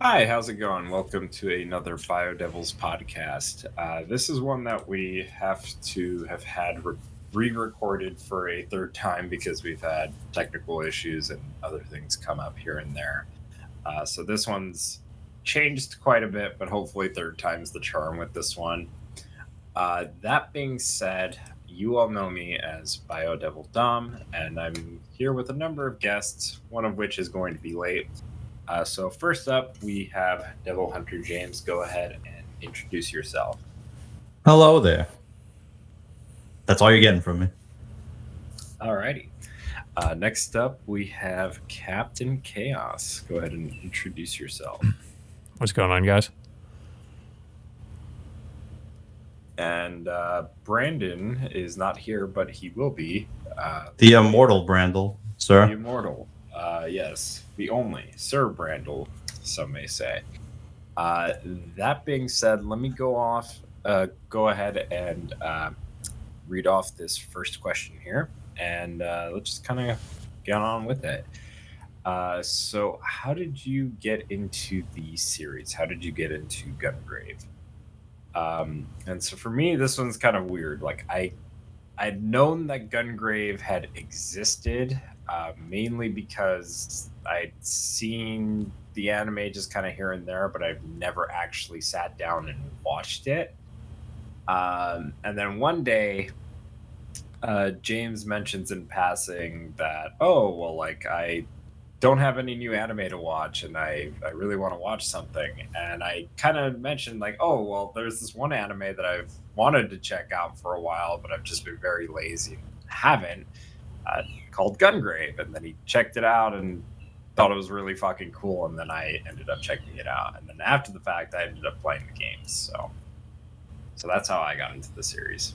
Hi, how's it going? Welcome to another BioDevils podcast. This is one that we have to have had re-recorded for a third time because we've had technical issues and other things come up here and there. So this one's changed quite a bit, but hopefully third time's the charm with this one. That being said, you all know me as BioDevil Dom, and I'm here with a number of guests, one of which is going to be late. So first up, we have DevilHunterJames. Go ahead and introduce yourself. Hello there. That's all you're getting from me. Alrighty. Next up, we have Captain Chaos. Go ahead and introduce yourself. What's going on, guys? And Brandon is not here, but he will be. The immortal Brandel, sir. The immortal. Yes, the only Sir Brandel, some may say. That being said, let me go ahead and read off this first question here, and let's just kind of get on with it. So how did you get into the series? How did you get into Gungrave? And so for me, this one's kind of weird. Like I'd known that Gungrave had existed, mainly because I'd seen the anime just kind of here and there, but I've never actually sat down and watched it. And then one day, James mentions in passing that, oh, well, like I don't have any new anime to watch and I really want to watch something. And I kind of mentioned like, oh, well, there's this one anime that I've wanted to check out for a while, but I've just been very lazy and haven't, called Gungrave. And then he checked it out and thought it was really fucking cool. And then I ended up checking it out. And then after the fact, I ended up playing the games. So that's how I got into the series.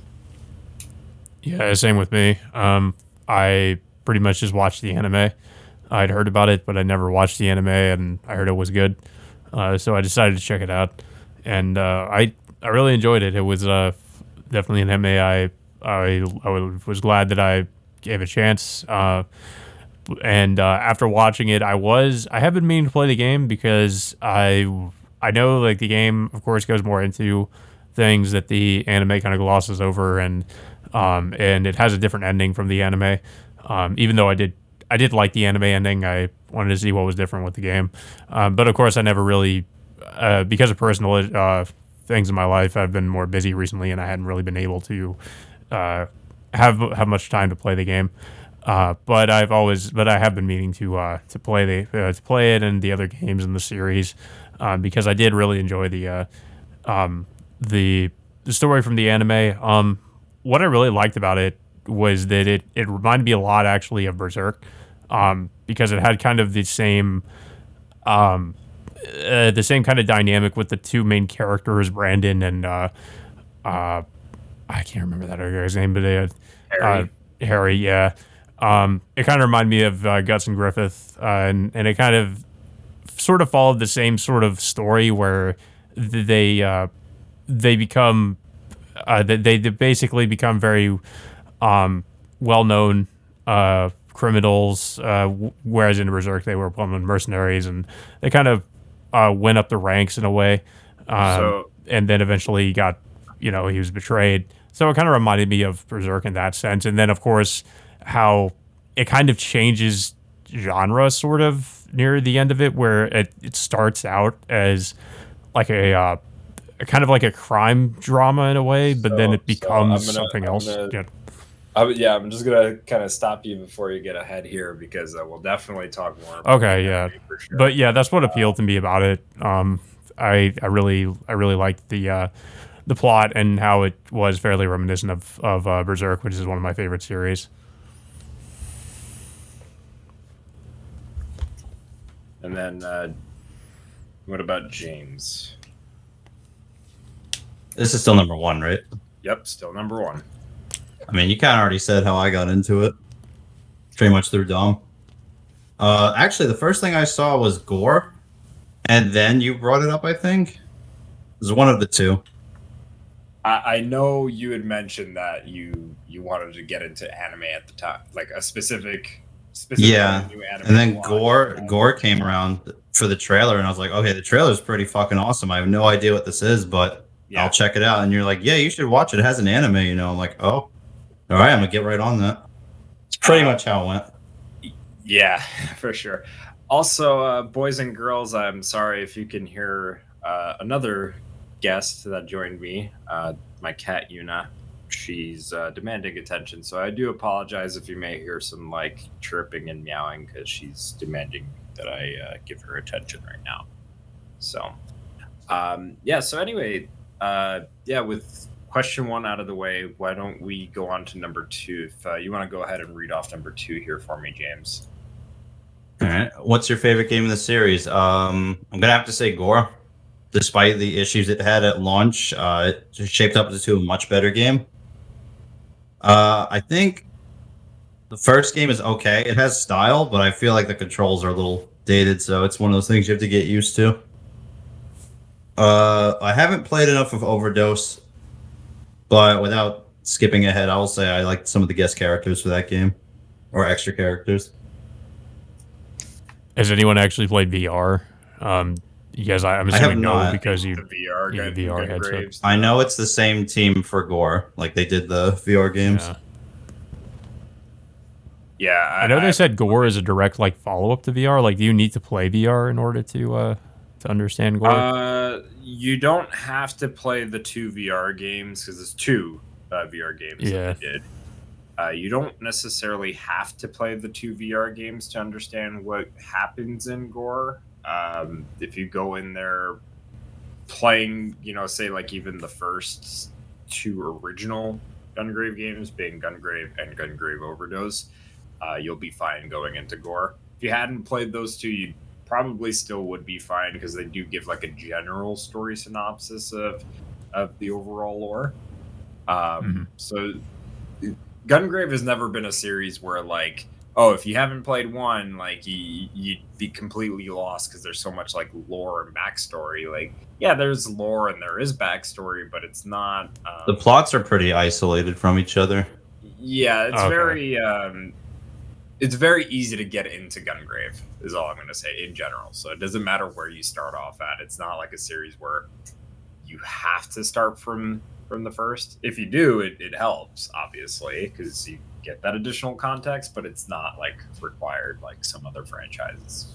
Yeah, same with me. I pretty much just watched the anime. I'd heard about it, but I never watched the anime, and I heard it was good. So I decided to check it out, and I really enjoyed it. It was definitely an anime I was glad that I gave a chance. And after watching it, I have been meaning to play the game because I know like the game, of course, goes more into things that the anime kind of glosses over, and it has a different ending from the anime. Even though I did like the anime ending, I wanted to see what was different with the game. But of course, I never really, because of personal things in my life, I've been more busy recently, and I hadn't really been able to have much time to play the game. But I have been meaning to play it and the other games in the series, because I did really enjoy the story from the anime. What I really liked about it was that it reminded me a lot actually of Berserk, because it had kind of the same kind of dynamic with the two main characters, Brandon and I can't remember that other guy's name, but Harry, yeah. It kind of reminded me of Guts and Griffith, and it kind of sort of followed the same sort of story where they become they basically become very well-known criminals, whereas in Berserk they were plumb mercenaries, and they kind of went up the ranks in a way, and then eventually he was betrayed. So it kind of reminded me of Berserk in that sense. And then, of course, how it kind of changes genre sort of near the end of it, where it starts out as like a kind of like a crime drama in a way, but then it becomes something else. I'm just gonna kind of stop you before you get ahead here, because we'll definitely talk more about for sure. But yeah, that's what appealed to me about it. I really liked the plot and how it was fairly reminiscent of Berserk, which is one of my favorite series. And then what about James? This is still number one, right? Yep, still number one. I mean, you kind of already said how I got into it. Pretty much through Dom. Actually, the first thing I saw was G.O.R.E, and then you brought it up, I think. It was one of the two. I know you had mentioned that you wanted to get into anime at the time, like a specific specifically Yeah, the new anime. and then watch. Gore came around for the trailer, and I was like, okay, the trailer's pretty fucking awesome. I have no idea what this is, but Yeah. I'll check it out. And you're like, yeah, you should watch it. It has an anime, you know. I'm like, oh, all right, I'm gonna get right on that. It's pretty much how it went. Yeah, for sure. Also, boys and girls, I'm sorry if you can hear another guest that joined me, my cat Yuna. She's demanding attention, so I do apologize if you may hear some like chirping and meowing because she's demanding that I give her attention right now. So, yeah. So anyway, yeah. With question 1 out of the way, why don't we go on to number 2? If you want to go ahead and read off number 2 here for me, James. All right, what's your favorite game in the series? I'm gonna have to say Gore. Despite the issues it had at launch, it shaped up into a much better game. I think the first game is okay. It has style, but I feel like the controls are a little dated, so it's one of those things you have to get used to. I haven't played enough of Overdose, but without skipping ahead, I will say I liked some of the guest characters for that game, or extra characters. Has anyone actually played VR? You guys, I'm assuming no, not. because you The VR, you gun, VR Gungraves. I know it's the same team for Gore, like they did the VR games. Yeah. Yeah, I know they said Gore is a direct like follow up to VR. Like, do you need to play VR in order to understand Gore? You don't have to play the 2 VR games because it's 2 VR games that they did. You don't necessarily have to play the 2 VR games to understand what happens in Gore. If you go in there playing, say like even the first 2 original Gungrave games, being Gungrave and Gungrave Overdose, you'll be fine going into Gore. If you hadn't played those 2, you probably still would be fine because they do give like a general story synopsis of the overall lore. So Gungrave has never been a series where like, oh, if you haven't played 1, like you'd be completely lost because there's so much like lore and backstory. Like, yeah, there's lore and there is backstory, but it's not. The plots are pretty isolated from each other. Yeah, it's very easy to get into Gungrave, is all I'm going to say in general. So it doesn't matter where you start off at. It's not like a series where you have to start from the first. If you do, it helps, obviously, because you get that additional context, but it's not like required like some other franchises.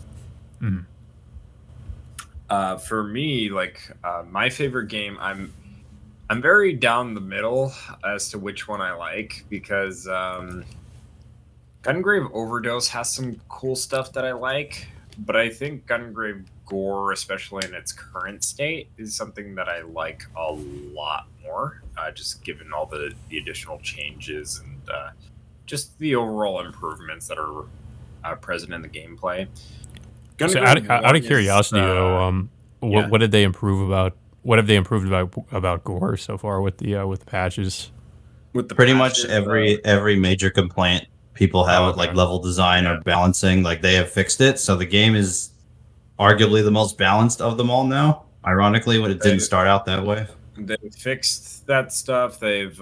For me, like my favorite game, I'm very down the middle as to which one I like because Gungrave Overdose has some cool stuff that I like, but I think Gungrave Gore, especially in its current state, is something that I like a lot more, just given all the additional changes and just the overall improvements that are present in the gameplay. So out of curiosity, though, what did they improve about? What have they improved about Gore so far with the patches? With the Pretty patches, much every major complaint people have with like level design or balancing, like they have fixed it. So the game is arguably the most balanced of them all now. Ironically, when it didn't start out that way. They've fixed that stuff. They've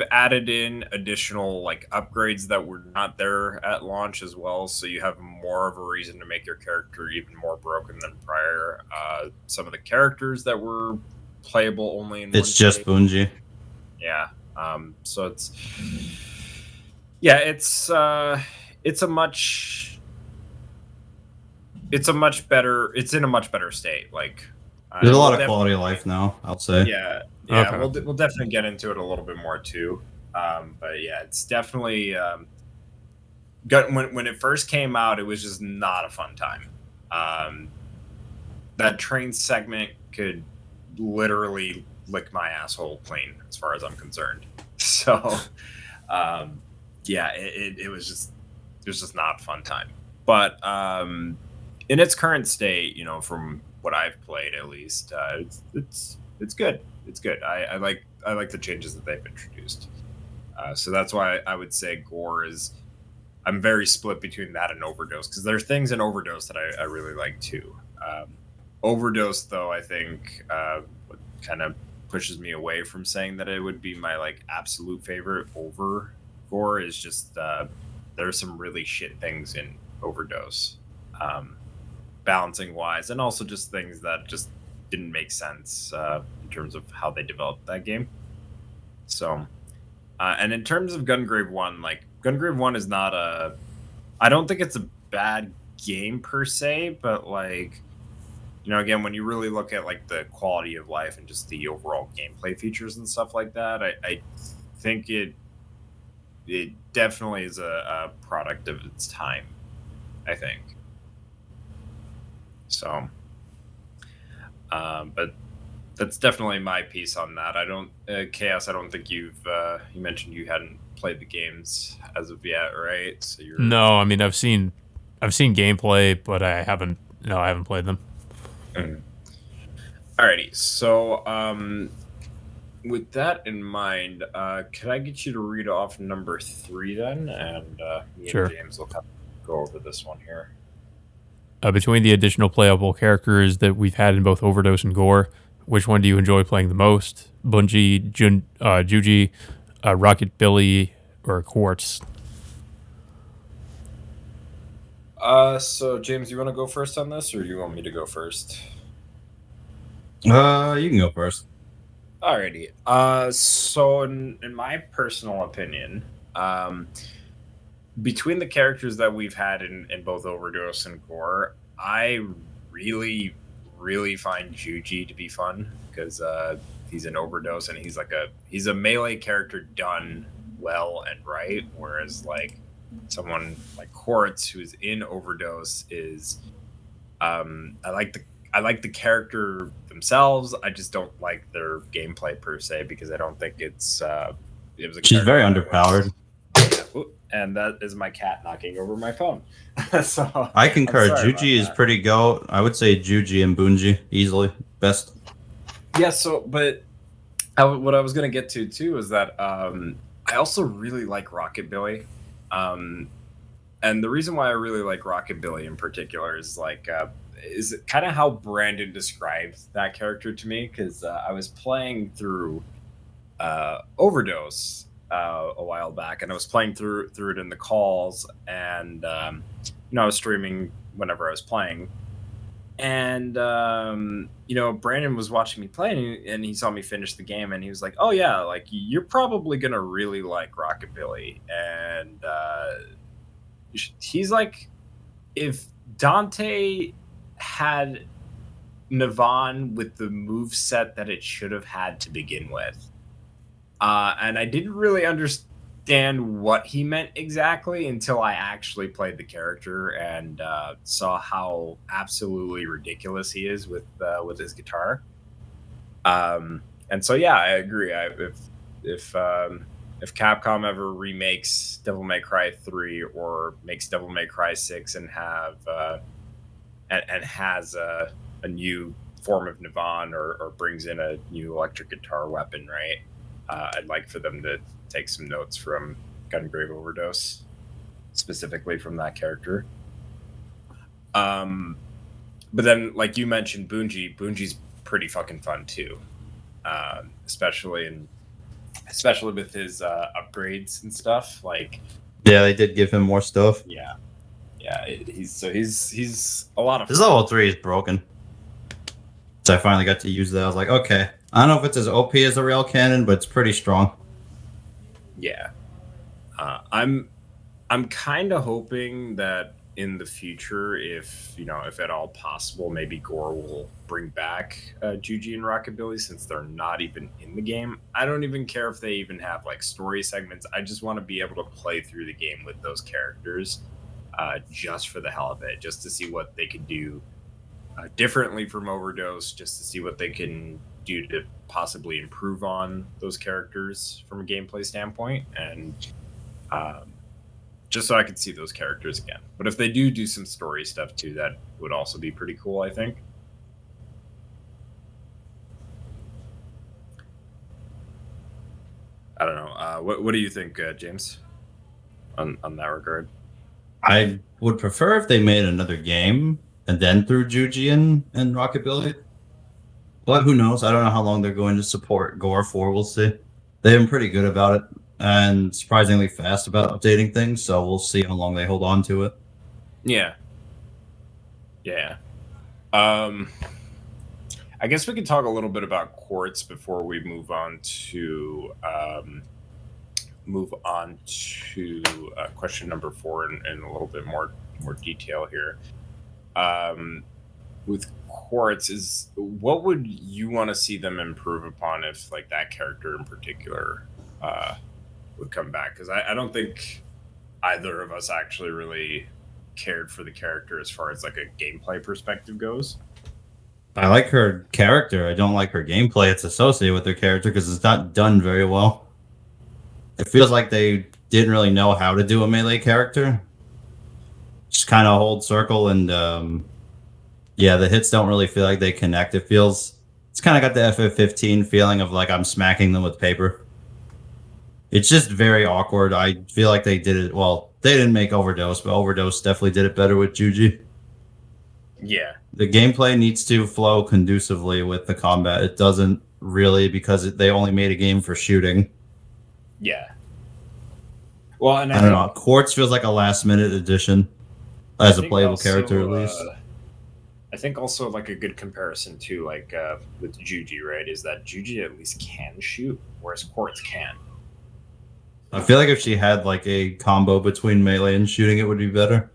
added in additional like upgrades that were not there at launch as well, so you have more of a reason to make your character even more broken than prior. Some of the characters that were playable only in it's just Bungie. Yeah. So it's a much in a much better state. Like there's a lot of quality of life now, I'll say. Yeah. Okay. We'll definitely get into it a little bit more too. But yeah, it's definitely when it first came out, it was just not a fun time. That train segment could literally lick my asshole clean, as far as I'm concerned. So, yeah, it was just not a fun time. But in its current state, from what I've played at least, it's good. It's good. I like the changes that they've introduced. So that's why I would say Gore is. I'm very split between that and Overdose because there's things in Overdose that I really like too. Overdose, though, I think what kind of pushes me away from saying that it would be my like absolute favorite over Gore is just there are some really shit things in Overdose, balancing wise, and also just things that just didn't make sense in terms of how they developed that game. So, and in terms of Gungrave 1, like Gungrave 1 is not a, I don't think it's a bad game per se, but like, you know, again, when you really look at like the quality of life and just the overall gameplay features and stuff like that, I think it definitely is a product of its time, I think. So, but that's definitely my piece on that. I don't, Chaos. I don't think you mentioned you hadn't played the games as of yet, right? So you're No, I mean I've seen gameplay, but I haven't. No, I haven't played them. Alrighty. So, with that in mind, can I get you to read off number 3 then, and me Sure. and James will kind of go over this one here. Between the additional playable characters that we've had in both Overdose and Gore, which one do you enjoy playing the most? Bungie, Juji, Rocket Billy, or Quartz? So James, you want to go first on this, or do you want me to go first? You can go first. Alrighty. So in my personal opinion, between the characters that we've had in both Overdose and Gore, I really, really find Juji to be fun because he's an Overdose and he's a melee character done well and right, whereas like someone like Quartz who's in Overdose is I like the character themselves. I just don't like their gameplay per se because I don't think it was a She's very character that underpowered. and that is my cat knocking over my phone. So I concur. I'm sorry Juji is about pretty go. I would say Juji and Bungie easily best. that. Yeah. So, but what I was gonna get to too is that I also really like Rocket Billy, and the reason why I really like Rocket Billy in particular is like is kind of how Brandon described that character to me because I was playing through Overdose a while back, and I was playing through it in the calls, and you know I was streaming whenever I was playing, and you know Brandon was watching me play, and he saw me finish the game, and he was like, "Oh yeah, like you're probably gonna really like Rocket Billy," and he's like, if Dante had Navon with the move set that it should have had to begin with. And I didn't really understand what he meant exactly until I actually played the character and saw how absolutely ridiculous he is with his guitar. And so yeah, I agree. If Capcom ever remakes Devil May Cry 3 or makes Devil May Cry 6 and have and has a new form of Navon or brings in a new electric guitar weapon, right? I'd like for them to take some notes from Gungrave Overdose, specifically from that character. But then, like you mentioned, Bungie's pretty fucking fun too, especially with his upgrades and stuff. Like, yeah, they did give him more stuff. Yeah, he's a lot of fun. His level 3 is broken. So I finally got to use that. I was like, okay. I don't know if it's as OP as a rail cannon, but it's pretty strong. Yeah. I'm kind of hoping that in the future, if at all possible, maybe Gore will bring back Juji and Rockabilly since they're not even in the game. I don't even care if they even have like story segments. I just want to be able to play through the game with those characters just for the hell of it, just to see what they could do differently from Overdose, just to see what they can do to possibly improve on those characters from a gameplay standpoint, and just so I could see those characters again. But if they do some story stuff too, that would also be pretty cool, I think. I don't know. What do you think, James, on that regard? I would prefer if they made another game and then threw Juji and Rockabilly. But who knows? I don't know how long they're going to support Gore for. We'll see. They've been pretty good about it. and surprisingly fast about updating things, so we'll see how long they hold on to it. Yeah. Yeah. I guess we could talk a little bit about quartz before we move on to question number 4 in a little bit more detail here. With quartz, is what would you want to see them improve upon if like that character in particular would come back? Because I don't think either of us actually really cared for the character as far as like a gameplay perspective goes. I like her character. I don't like her gameplay. It's associated with her character because it's not done very well. It feels like they didn't really know how to do a melee character. Just kind of hold circle and yeah, the hits don't really feel like they connect. It's kind of got the FF15 feeling of like I'm smacking them with paper. It's just very awkward. I feel like they did it well. They didn't make Overdose, but Overdose definitely did it better with Juji. Yeah. The gameplay needs to flow conducively with the combat. It doesn't really because they only made a game for shooting. Yeah. Well, and I don't know. Quartz feels like a last-minute addition as a playable also, character, at least. I think also like a good comparison too, like with Juji, right, is that Juji at least can shoot, whereas Quartz can. I feel like if she had like a combo between melee and shooting, it would be better.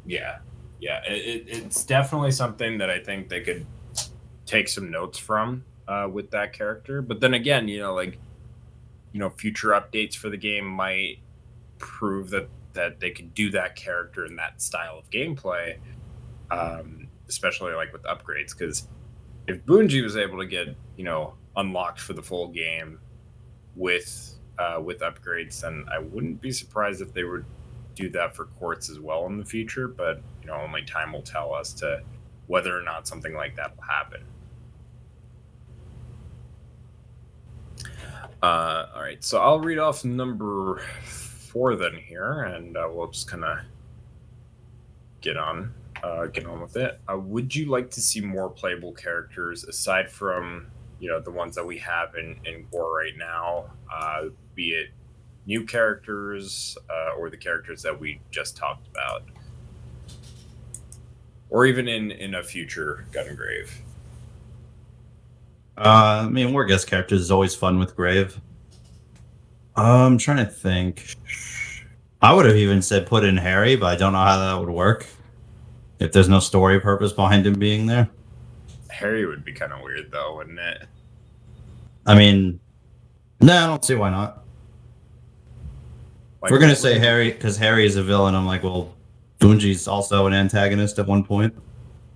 Yeah, yeah, it's definitely something that I think they could take some notes from with that character. But then again, future updates for the game might prove that they could do that character in that style of gameplay, especially like with upgrades. Because if Bungie was able to get unlocked for the full game with upgrades, then I wouldn't be surprised if they would do that for Quartz as well in the future. But only time will tell as to whether or not something like that will happen. All right, so I'll read off number 4 then here, and we'll just kind of get on with it. Would you like to see more playable characters aside from the ones that we have in G.O.R.E right now, be it new characters or the characters that we just talked about, or even in a future Gungrave? I mean, more guest characters is always fun with Grave. I'm trying to think. I would have even said put in Harry, but I don't know how that would work if there's no story purpose behind him being there. Harry would be kind of weird, though, wouldn't it? I mean, no, I don't see why not. If we're going to say Harry, because Harry is a villain, I'm like, well, Bunji's also an antagonist at one point.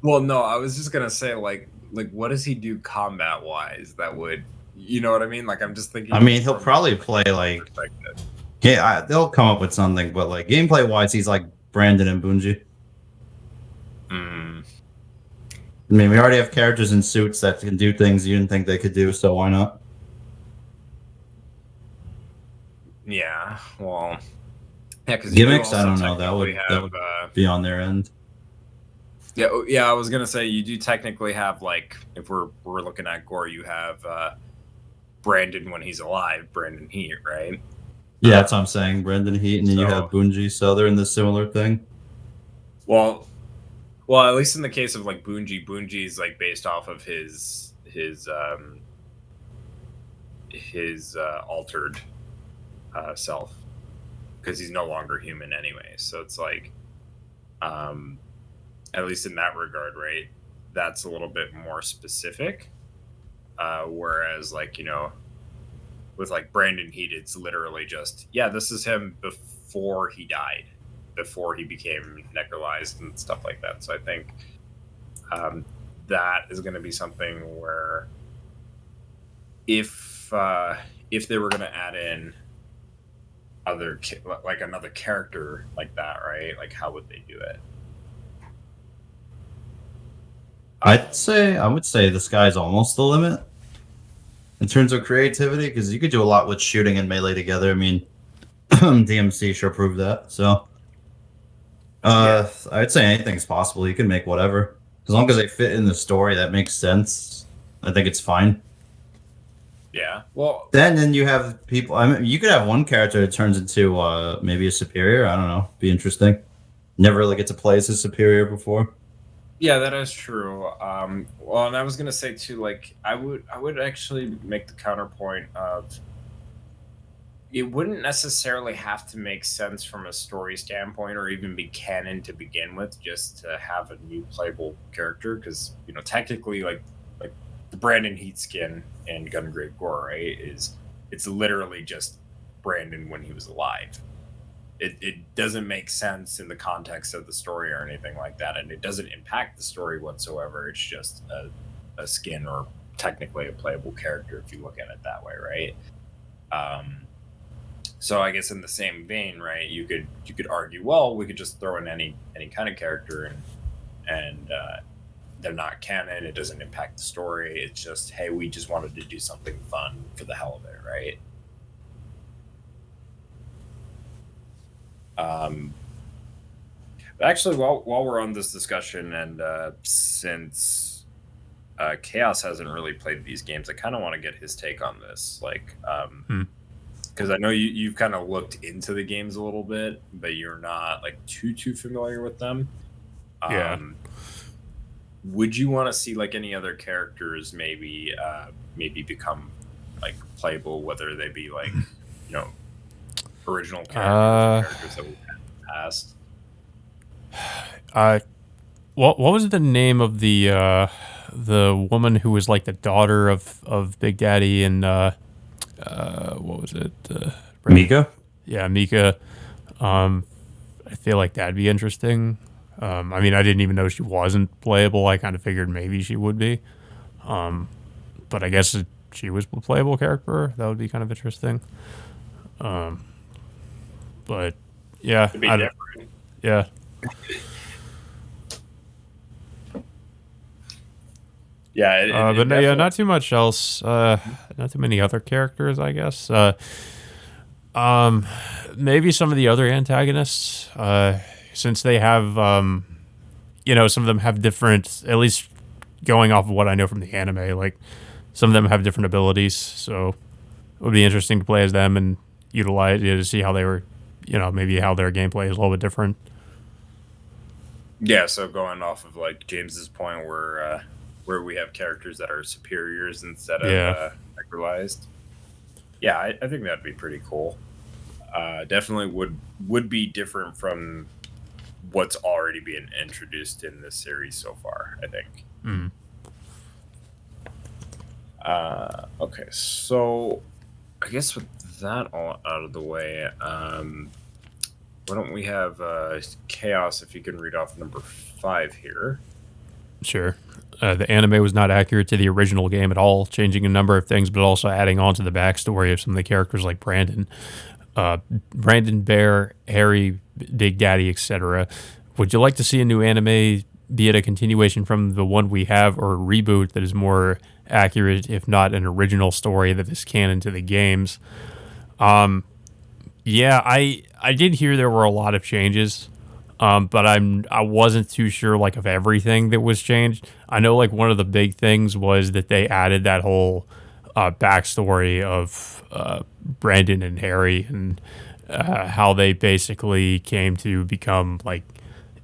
Well, no, I was just going to say, like, what does he do combat-wise that would, you know what I mean? Like, I'm just thinking... I mean, he'll probably play, like... Yeah, they'll come up with something, but, like, gameplay-wise, he's like Brandon and Bunji. I mean, we already have characters in suits that can do things you didn't think they could do, so why not? Yeah, well... Yeah, because gimmicks, I don't know, that would be on their end. Yeah, I was gonna say you do technically have, like, if we're looking at G.O.R.E, you have Brandon when he's alive, Brandon Heat, right? Yeah, that's what I'm saying, Brandon Heat, and then you have Bunji, so they're in the similar thing. Well, at least in the case of like Bunji is like based off of his altered self, because he's no longer human anyway. So it's like, at least in that regard, right? That's a little bit more specific. Whereas, like, with like Brandon Heat, it's literally just, yeah, this is him before he died, before he became necrolized and stuff like that. So I think that is going to be something where if they were going to add in another character like that, right? Like, how would they do it? I would say the sky's almost the limit in terms of creativity, because you could do a lot with shooting and melee together. I mean, DMC sure proved that. So, I'd say anything's possible. You can make whatever, as long as they fit in the story that makes sense. I think it's fine. Yeah. Well, Then you have people. I mean, you could have one character that turns into maybe a superior. I don't know. Be interesting. Never really get to play as a superior before. yeah, that is true. Well, and I was gonna say too, like I would actually make the counterpoint of it wouldn't necessarily have to make sense from a story standpoint or even be canon to begin with, just to have a new playable character, because technically, like the Brandon Heat skin in Gungrave Gore is it's literally just Brandon when he was alive. It doesn't make sense in the context of the story or anything like that, and it doesn't impact the story whatsoever. It's just a skin, or technically a playable character if you look at it that way, right? So I guess in the same vein, right, you could argue, well, we could just throw in any kind of character, and they're not canon. It doesn't impact the story. It's just, hey, we just wanted to do something fun for the hell of it, right? Um, but actually, while we're on this discussion, and since Chaos hasn't really played these games, I kind of want to get his take on this, like. Hmm. Because I know you've kind of looked into the games a little bit, but you're not like too familiar with them. Yeah. Would you want to see like any other characters maybe become like playable, whether they be like original characters, or characters that we've had in the past? What was the name of the woman who was like the daughter of Big Daddy and what was it? Mika? Yeah, Mika. I feel like that'd be interesting. I mean, I didn't even know she wasn't playable. I kind of figured maybe she would be. But I guess if she was a playable character, that would be kind of interesting. But yeah, It'd be different. yeah. Yeah, But no, yeah, not too much else. Not too many other characters, I guess. Maybe some of the other antagonists, since they have, some of them have different. At least going off of what I know from the anime, like some of them have different abilities. So it would be interesting to play as them and utilize to see how they were, maybe how their gameplay is a little bit different. Yeah, so going off of like James's point, where we have characters that are superiors instead of Yeah. necrolized. Yeah, I think that'd be pretty cool. Definitely would be different from what's already being introduced in this series so far, I think. Mm. Okay, so I guess with that all out of the way, why don't we have Chaos, if you can read off number 5 here. Sure. The anime was not accurate to the original game at all, changing a number of things, but also adding on to the backstory of some of the characters like Brandon, Bear, Harry, Big Daddy, etc. Would you like to see a new anime, be it a continuation from the one we have, or a reboot that is more accurate, if not an original story that is canon to the games? Yeah, I did hear there were a lot of changes. But I wasn't too sure like of everything that was changed. I know like one of the big things was that they added that whole backstory of Brandon and Harry, and how they basically came to become like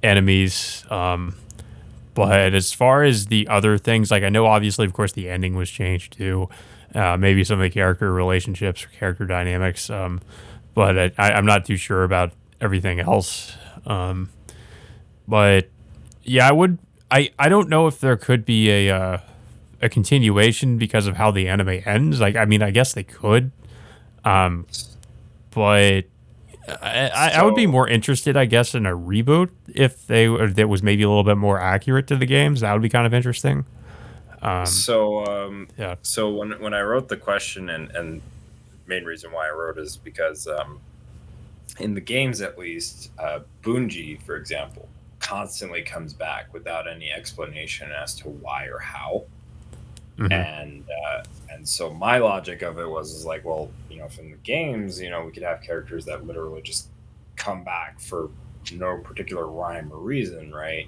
enemies. But as far as the other things, like I know obviously of course the ending was changed too. Maybe some of the character relationships or character dynamics. But I'm not too sure about everything else. But yeah, I would. I don't know if there could be a continuation because of how the anime ends. Like, I mean, I guess they could. But I would be more interested, I guess, in a reboot if that was maybe a little bit more accurate to the games. That would be kind of interesting. Yeah. So when I wrote the question, and main reason why I wrote is because in the games, at least, Bungie, for example, constantly comes back without any explanation as to why or how. Mhm. And so my logic of it is like, well, from the games, we could have characters that literally just come back for no particular rhyme or reason, right?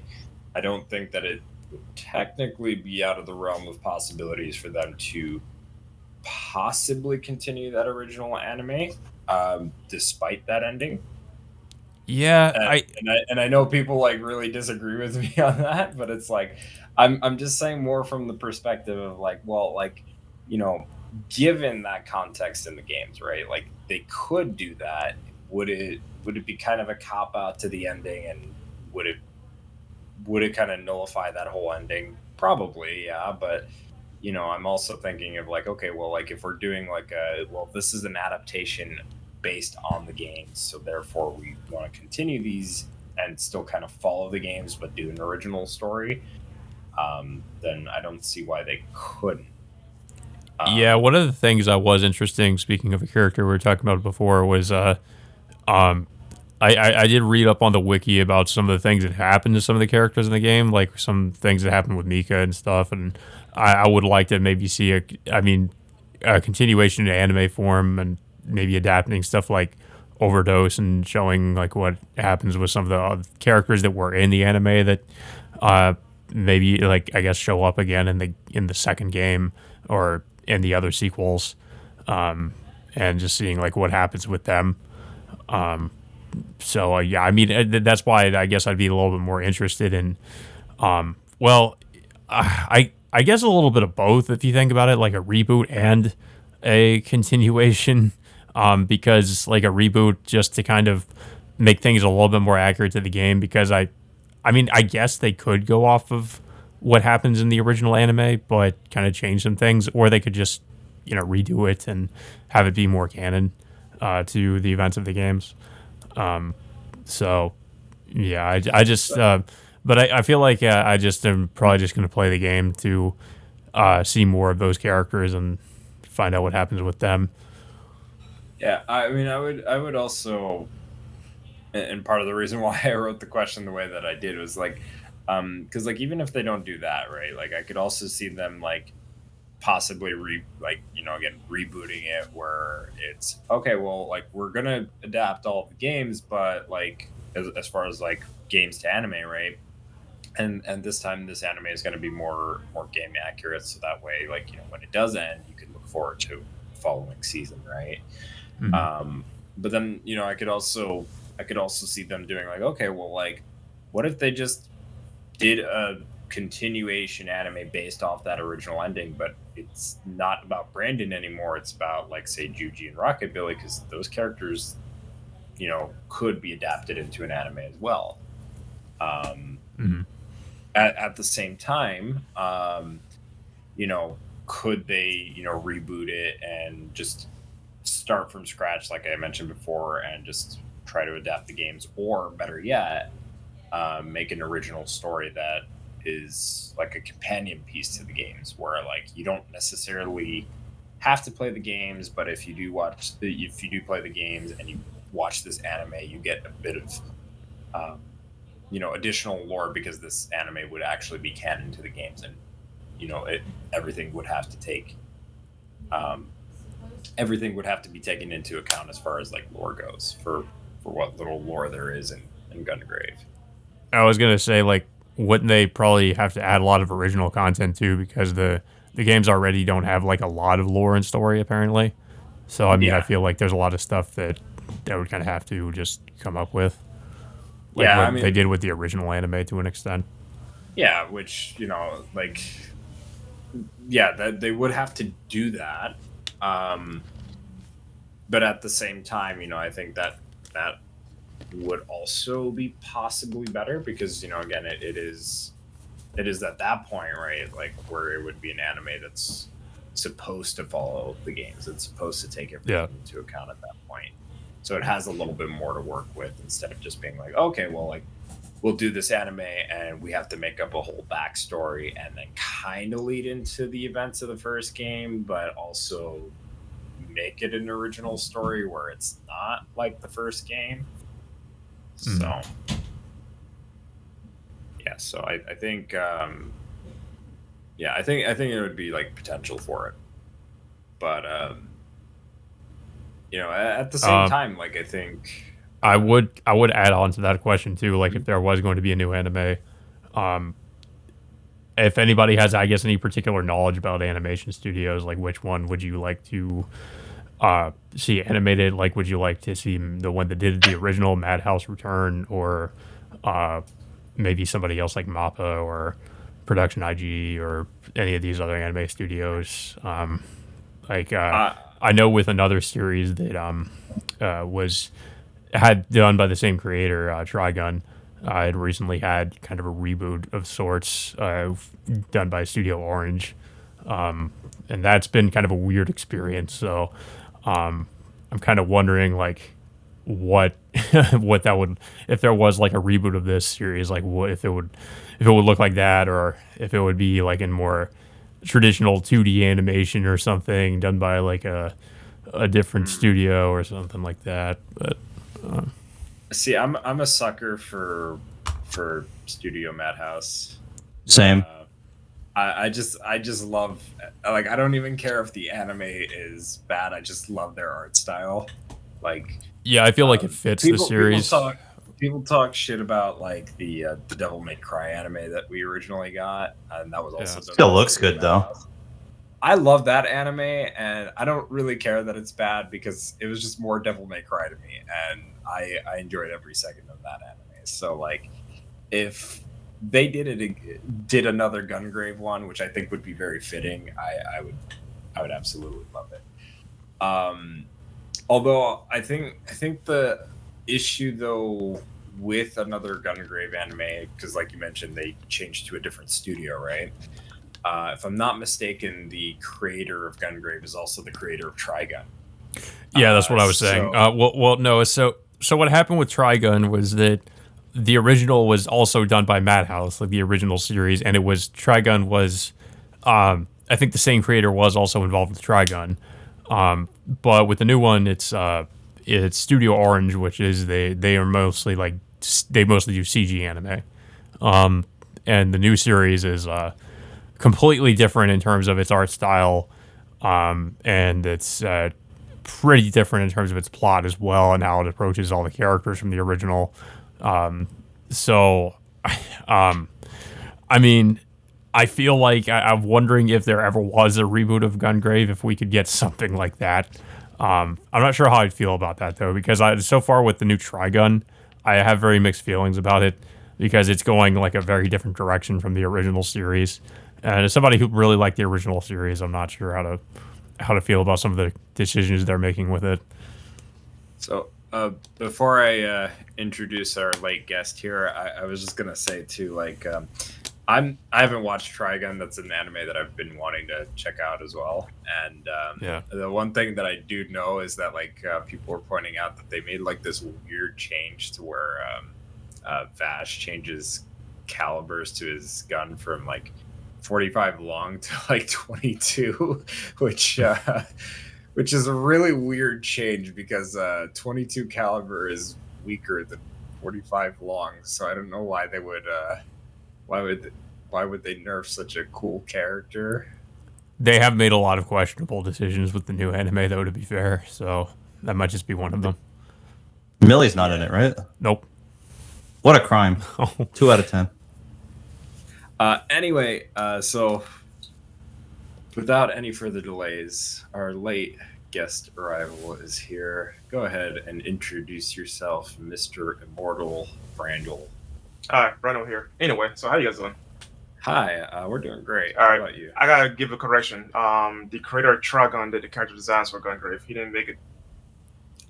I don't think that it would technically be out of the realm of possibilities for them to possibly continue that original anime, despite that ending. Yeah, And I know people like really disagree with me on that, but it's like I'm just saying more from the perspective of like, well, like, you know, given that context in the games, right? Like they could do that. Would it be kind of a cop out to the ending, and would it kind of nullify that whole ending? Probably, yeah. But I'm also thinking of like, okay, well, like if we're doing like this is an adaptation based on the games, so therefore we want to continue these and still kind of follow the games, but do an original story. Then I don't see why they couldn't. yeah. One of the things I was interesting, speaking of a character we were talking about before, was um, I did read up on the wiki about some of the things that happened to some of the characters in the game, like some things that happened with Mika and stuff, and I would like to maybe see a continuation in anime form and maybe adapting stuff like Overdose and showing like what happens with some of the characters that were in the anime that uh, maybe like I guess show up again in the second game or in the other sequels, and just seeing like what happens with them. So yeah, I mean that's why I guess I'd be a little bit more interested in. Well, I guess a little bit of both if you think about it, like a reboot and a continuation. Because like a reboot just to kind of make things a little bit more accurate to the game. Because I mean, I guess they could go off of what happens in the original anime, but kind of change some things, or they could just redo it and have it be more canon to the events of the games. So, yeah, I just, but I feel like I just am probably just going to play the game to see more of those characters and find out what happens with them. Yeah, I mean, I would also, and part of the reason why I wrote the question the way that I did was like, because like even if they don't do that, right? Like I could also see them like possibly again rebooting it where it's okay, well, like we're gonna adapt all of the games, but like as far as like games to anime, right? And this time this anime is going to be more game accurate, so that way like when it does end you can look forward to the following season, right? Mhm. But then I could also see them doing like, okay, well, like what if they just did a continuation anime based off that original ending, but it's not about Brandon anymore. It's about like say Juji and Rocket Billy, because those characters, could be adapted into an anime as well. Um, Mhm. at the same time, you know, could they, reboot it and just start from scratch, like I mentioned before, and just try to adapt the games, or better yet, make an original story that is like a companion piece to the games, where like you don't necessarily have to play the games, but if you do play the games and you watch this anime, you get a bit of um, additional lore, because this anime would actually be canon to the games, and everything would have to take um, everything would have to be taken into account as far as like lore goes, for what little lore there is in Gungrave. I was gonna say like, wouldn't they probably have to add a lot of original content too, because the games already don't have like a lot of lore and story apparently. So I mean, I Yeah, feel like there's a lot of stuff that would kind of have to just come up with, like yeah. I what they mean, did with the original anime to an extent. yeah, which like, yeah, that they would have to do that. Um, but at the same time, I think that would also be possibly better, because again, it is at that point, right, like where it would be an anime that's supposed to follow the games. It's supposed to take Yeah. everything into account at that point. So it has a little bit more to work with, instead of just being like, okay, well, like we'll do this anime and we have to make up a whole backstory and then kind of lead into the events of the first game, but also make it an original story where it's not like the first game. Mhm. So yeah, so I think yeah, I think it would be like potential for it, but at the same Um, time, like I think I would add on to that question too. Like, if there was going to be a new anime, um, if anybody has, I guess, any particular knowledge about animation studios, like which one would you like to see animated? Like, would you like to see the one that did the original Madhouse Return, or uh, maybe somebody else like Mappa or Production IG or any of these other anime studios? Like, Uh, I know with another series that was had done by the same creator, Trigun. It recently had kind of a reboot of sorts, done by Studio Orange, and that's been kind of a weird experience. So, I'm kind of wondering, like, what what that would, if there was like a reboot of this series, like what if it would look like that, or if it would be like in more traditional 2D animation or something done by like a different studio or something like that. But See, I'm a sucker for Studio Madhouse. Same. I just love, like, I don't even care if the anime is bad. I just love their art style. Like, yeah, I feel like it fits the series. People talk shit about like the Devil May Cry anime that we originally got, and that was also done Still by looks Studio good though. Madhouse. I love that anime, and I don't really care that it's bad because it was just more Devil May Cry to me, and I enjoyed every second of that anime. So like, if they did another Gungrave one, which I think would be very fitting, I would absolutely love it. Although I think the issue though with another Gungrave anime, because like you mentioned, they changed to a different studio, right? If I'm not mistaken, the creator of Gungrave is also the creator of Trigun. Yeah, that's what I was saying. No. So what happened with Trigun was that the original was also done by Madhouse, like the original series, and it was Trigun was, I think the same creator was also involved with Trigun, but with the new one, it's Studio Orange, which is they are mostly like they mostly do CG anime, and the new series is completely different in terms of its art style, and it's pretty different in terms of its plot as well and how it approaches all the characters from the original. So, I mean, I feel like I'm wondering if there ever was a reboot of Gungrave, if we could get something like that. I'm not sure how I'd feel about that though, because so far with the new Trigun, I have very mixed feelings about it because it's going like a very different direction from the original series. And as somebody who really liked the original series, I'm not sure how to feel about some of the decisions they're making with it. So before I introduce our late guest here, I was just gonna say too, like, I haven't watched Trigun. That's an anime that I've been wanting to check out as well. And Yeah. the one thing that I do know is that like people were pointing out that they made like this weird change to where Vash changes calibers to his gun from like 45 long to like 22, which is a really weird change because 22 caliber is weaker than 45 long. So I don't know why they would why would why would they nerf such a cool character? They have made a lot of questionable decisions with the new anime, though, to be fair. So that might just be one of them. Millie's not in it, right? Nope. What a crime. 2 out of 10. Anyway, so without any further delays, our late guest arrival is here. Go ahead and introduce yourself, Mr. Immortal Brandel. Hi, Brandel here. Anyway, so how you guys doing? Hi, we're doing great. All How right. about you? I gotta give a correction. The creator of Trigun did the character designs for Gungrave. He didn't make it.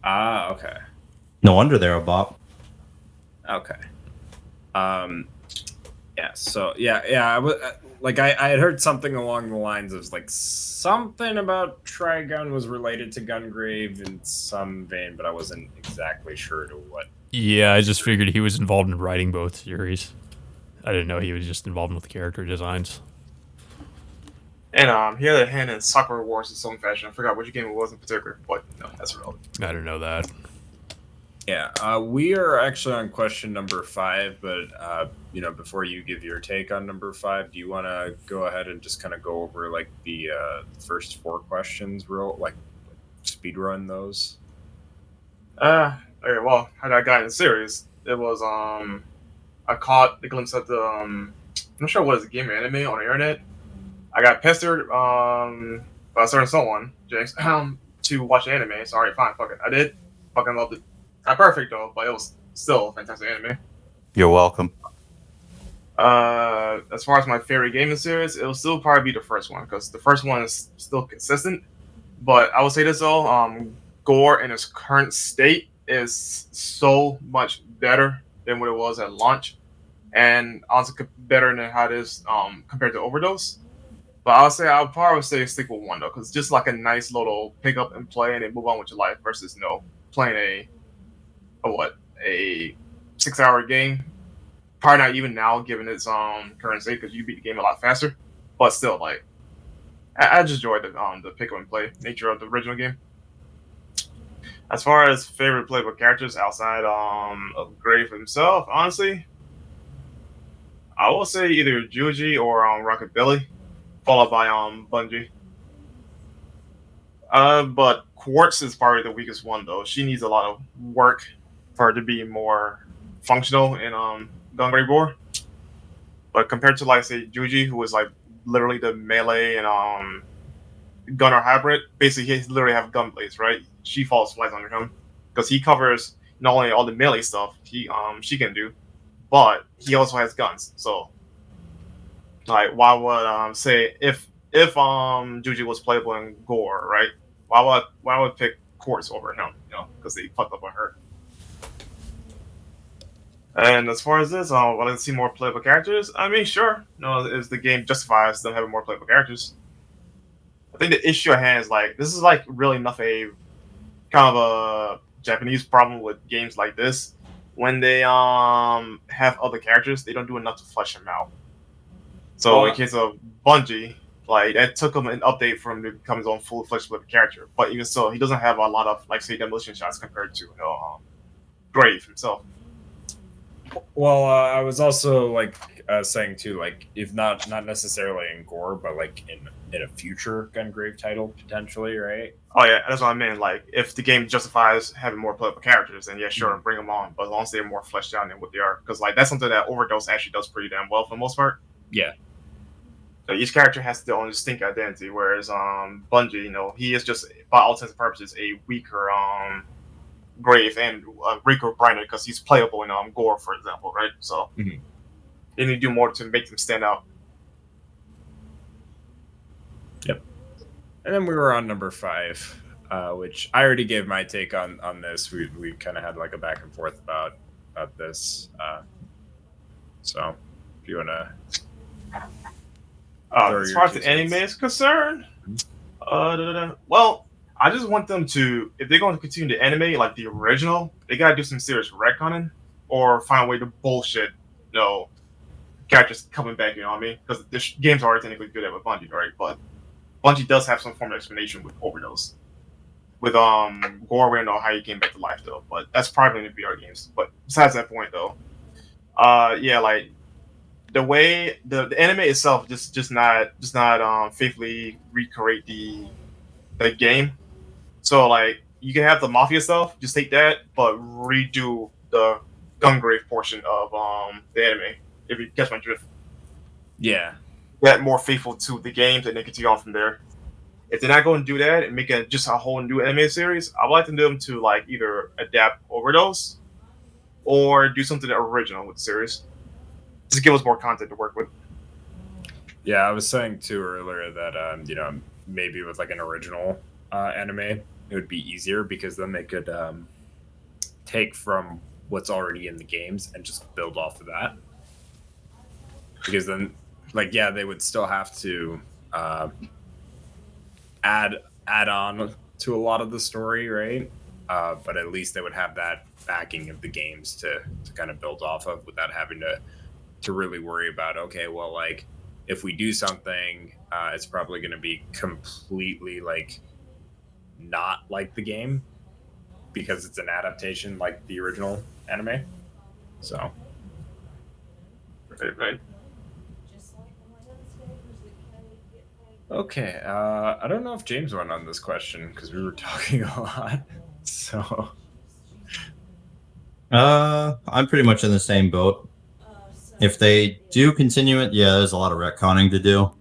Ah, okay. No wonder they're a bop. Okay. Yeah. So yeah. I had heard something along the lines of like something about Trigun was related to Gungrave in some vein, but I wasn't exactly sure to what. Yeah, I just figured he was involved in writing both series. I didn't know he was just involved with character designs. And he had a hand in Sakura Wars in some fashion. I forgot which game it was in particular, but no, that's relevant. I didn't know that. Yeah, we are actually on question number 5, but before you give your take on number 5, do you want to go ahead and just kind of go over like the first 4 questions, real like speed run those? Okay, well, how I got in the series, it was I caught a glimpse of the not sure what is game or anime on the internet. I got pestered by a certain someone, James, to watch the anime. So alright, fine, fuck it. I did. Fucking loved it. Not perfect though, but it was still a fantastic anime. You're welcome. As far as my favorite gaming series, it'll still probably be the first one because the first one is still consistent. But I will say this though, G.O.R.E in its current state is so much better than what it was at launch, and also better than how it is compared to Overdose. But I'll probably say stick with one though, because it's just like a nice little pick up and play and then move on with your life versus playing a 6 hour game. Probably not even now given its current state because you beat the game a lot faster. But still, like I just enjoyed the pick up and play nature of the original game. As far as favorite playable characters outside of Grave himself, honestly, I will say either Juji or Rockabilly, followed by Bungie. But Quartz is probably the weakest one though. She needs a lot of work for her to be more functional in Gungrave War. But compared to like say Juji, who was like literally the melee and gunner hybrid, basically he literally have gun blades, right? She falls flies under him because he covers not only all the melee stuff she can do, but he also has guns. So like why would say if Juji was playable in Gore, right? Why would pick Quartz over him? Because they fucked up on her. And as far as this, would I see more playable characters? I mean, sure. If the game justifies them having more playable characters. I think the issue at hand is like this is like really enough a kind of a Japanese problem with games like this. When they have other characters, they don't do enough to flesh them out. So in case of Bungie, like that took him an update for him to become his own full-fledged character. But even so, he doesn't have a lot of like say demolition shots compared to Grave himself. Well, I was also like saying too, like if not necessarily in Gore, but like in a future Gungrave title potentially, right? Oh yeah, that's what I mean. Like if the game justifies having more playable characters, then yeah, sure, bring them on. But as long as they're more fleshed out than what they are, because like that's something that Overdose actually does pretty damn well for the most part. Yeah. So each character has their own distinct identity, whereas Bungie, he is just by all intents and purposes a weaker Grave and Rico Briner because he's playable in Gore, for example, right? So they need to do more to make them stand out. Yep. And then we were on number 5, which I already gave my take on this. We kind of had like a back and forth about this. So if you want to. As far as the anime is concerned, well, I just want them to, if they're going to continue to animate like the original, they gotta do some serious retconning or find a way to bullshit, characters coming back. You know what I mean? Because the games are already technically good at with Bungie, right? But Bungie does have some form of explanation with Overdose. With Gore, we don't know how he came back to life though, but that's probably in the VR games. But besides that point though, yeah, like the way the anime itself just not faithfully recreate the game. So like you can have the mafia stuff, just take that, but redo the Gungrave portion of the anime. If you catch my drift. Yeah. That more faithful to the games and then continue on from there. If they're not going to do that and make it just a whole new anime series, I would like them to like either adapt Overdose or do something original with the series. Just give us more content to work with. Yeah, I was saying too earlier that maybe with like an original anime, it would be easier because then they could take from what's already in the games and just build off of that. Because then, like, yeah, they would still have to add on to a lot of the story, right? But at least they would have that backing of the games to kind of build off of without having to really worry about, okay, well, like, if we do something, it's probably going to be completely, like, not like the game because it's an adaptation like the original anime. So. Right. Okay, I don't know if James went on this question because we were talking a lot. So. I'm pretty much in the same boat. if they do continue it, yeah, there's a lot of retconning to do.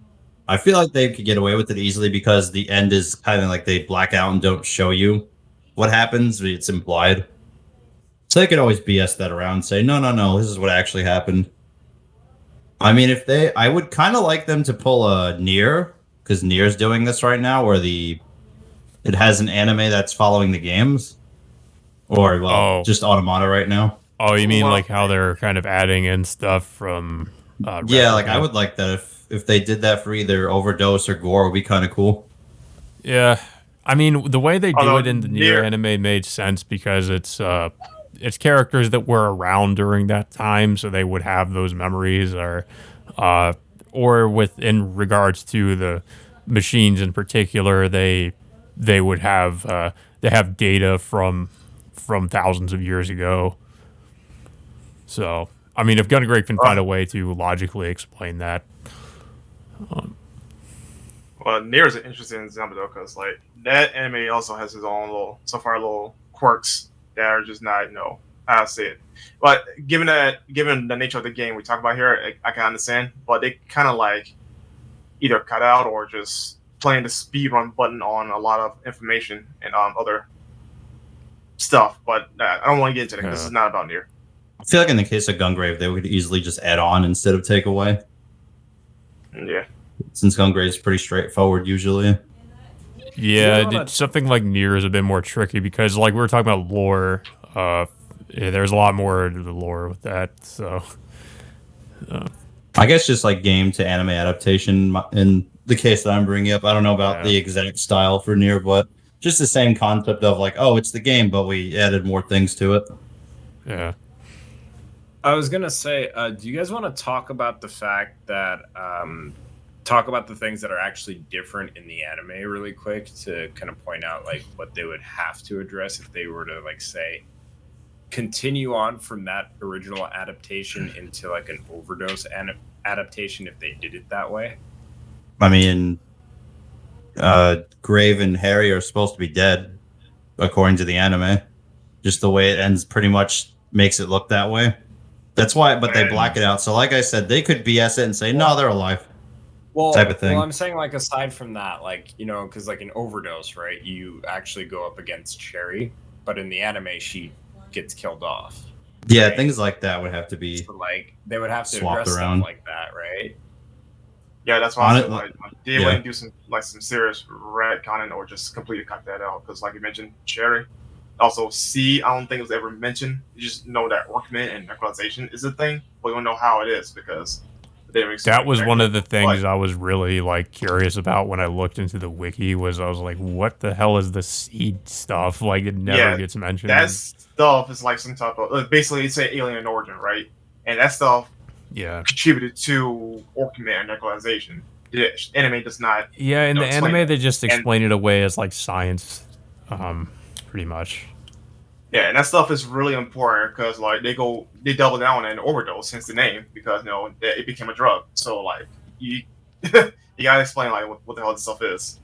I feel like they could get away with it easily because the end is kind of like they black out and don't show you what happens. It's implied. So they could always BS that around and say, no, this is what actually happened. I mean, I would kind of like them to pull a Nier, because Nier's doing this right now, where it has an anime that's following the games. Or, just Automata right now. Oh, you mean like how they're kind of adding in stuff from... yeah, like I would like that if they did that for either Overdose or Gore, would be kind of cool. Yeah. I mean, the way they do it in the Nier anime made sense because it's characters that were around during that time, so they would have those memories, or in regards to the machines in particular, they would have data from thousands of years ago. So, I mean, if Gungrave can find a way to logically explain that. Well, Nier is an interesting example though, because like that anime also has its own little quirks that are just not, how to say it. But given the nature of the game we talk about here, I can understand. But they kind of like either cut out or just playing the speed run button on a lot of information and other stuff. But I don't want to get into that. This is not about Nier. I feel like in the case of Gungrave, they would easily just add on instead of take away. Yeah. Since Gungrave is pretty straightforward usually. Yeah, something like Nier is a bit more tricky because, like, we were talking about lore. There's a lot more to the lore with that. So, I guess just like game to anime adaptation in the case that I'm bringing up. I don't know about the exact style for Nier, but just the same concept of like, oh, it's the game, but we added more things to it. Yeah. I was gonna say, do you guys want to talk about the fact that talk about the things that are actually different in the anime really quick to kind of point out like what they would have to address if they were to like say continue on from that original adaptation into like an Overdose adaptation if they did it that way? I mean, Grave and Harry are supposed to be dead according to the anime. Just the way it ends pretty much makes it look that way. That's why, but they black it out. So like I said, they could BS it and say, no, they're alive. Type of thing. Well, I'm saying like aside from that, like, because like in Overdose, right, you actually go up against Cherry, but in the anime she gets killed off. Yeah, right? Things like that would have to be like they would have to swapped address around stuff like that, right? Yeah, that's why I said like they wouldn't do some serious retconning or just completely cut that out because like you mentioned, Cherry. Also, C, I don't think it was ever mentioned. You just know that Workman and necrolization is a thing, but you don't know how it is because that was one of the things I was really like curious about when I looked into the wiki. Was I was like, what the hell is the seed stuff? Like it never gets mentioned. That stuff is like some type of basically it's an alien origin, right? And that stuff contributed to Orkman and necrolization. The anime does not. Yeah, in the anime they just explain it away as like science, pretty much. Yeah, and that stuff is really important because like they double down on Overdose, hence the name, because it became a drug. So like you you gotta explain like what the hell this stuff is.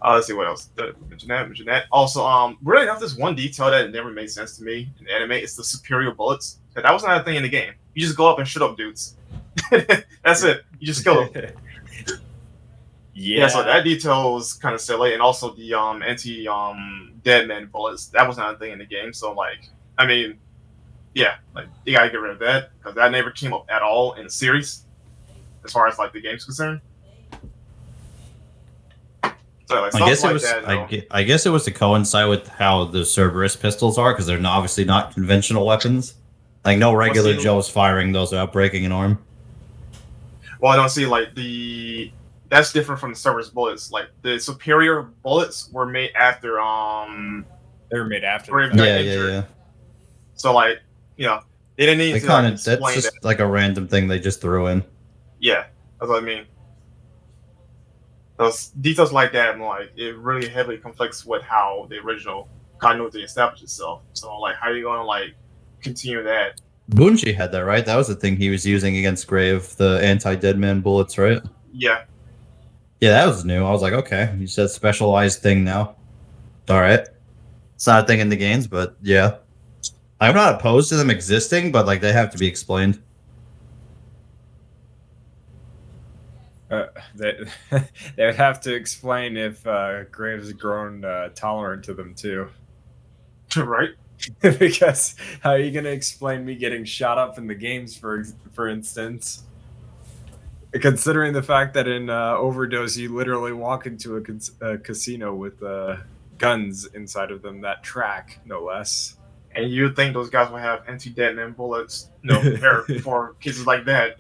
Let's see what else. Mention that. Also, really enough, there's one detail that never made sense to me in the anime. It's the superior bullets. That was not a thing in the game. You just go up and shoot up dudes. That's it. You just kill them. Yeah, so that detail was kind of silly, and also the anti dead man bullets, that was not a thing in the game. So like, I mean, yeah, like you gotta get rid of that because that never came up at all in the series, as far as like the game's concerned. So like, I guess it was to coincide with how the Cerberus pistols are because they're obviously not conventional weapons. Like no regular Joe's firing those without breaking an arm. Well, I don't see like that's different from the Cerberus bullets. Like the superior bullets were made after they were made after. Yeah. So like they didn't need to explain that's just like a random thing they just threw in. Yeah, that's what I mean. Those details like that, like it really heavily conflicts with how the original continuity established itself. So like, how are you going to like continue that? Bunji had that, right? That was the thing he was using against Grave, the anti-dead man bullets, right? Yeah. Yeah, that was new. I was like, okay, you said specialized thing now. All right. It's not a thing in the games, but yeah. I'm not opposed to them existing, but like they have to be explained. They they would have to explain if Graves grown tolerant to them too. Right? Because how are you going to explain me getting shot up in the games, for instance? Considering the fact that in Overdose you literally walk into a casino with guns inside of them that track, no less. And you'd think those guys would have anti-detonant bullets, there for cases like that.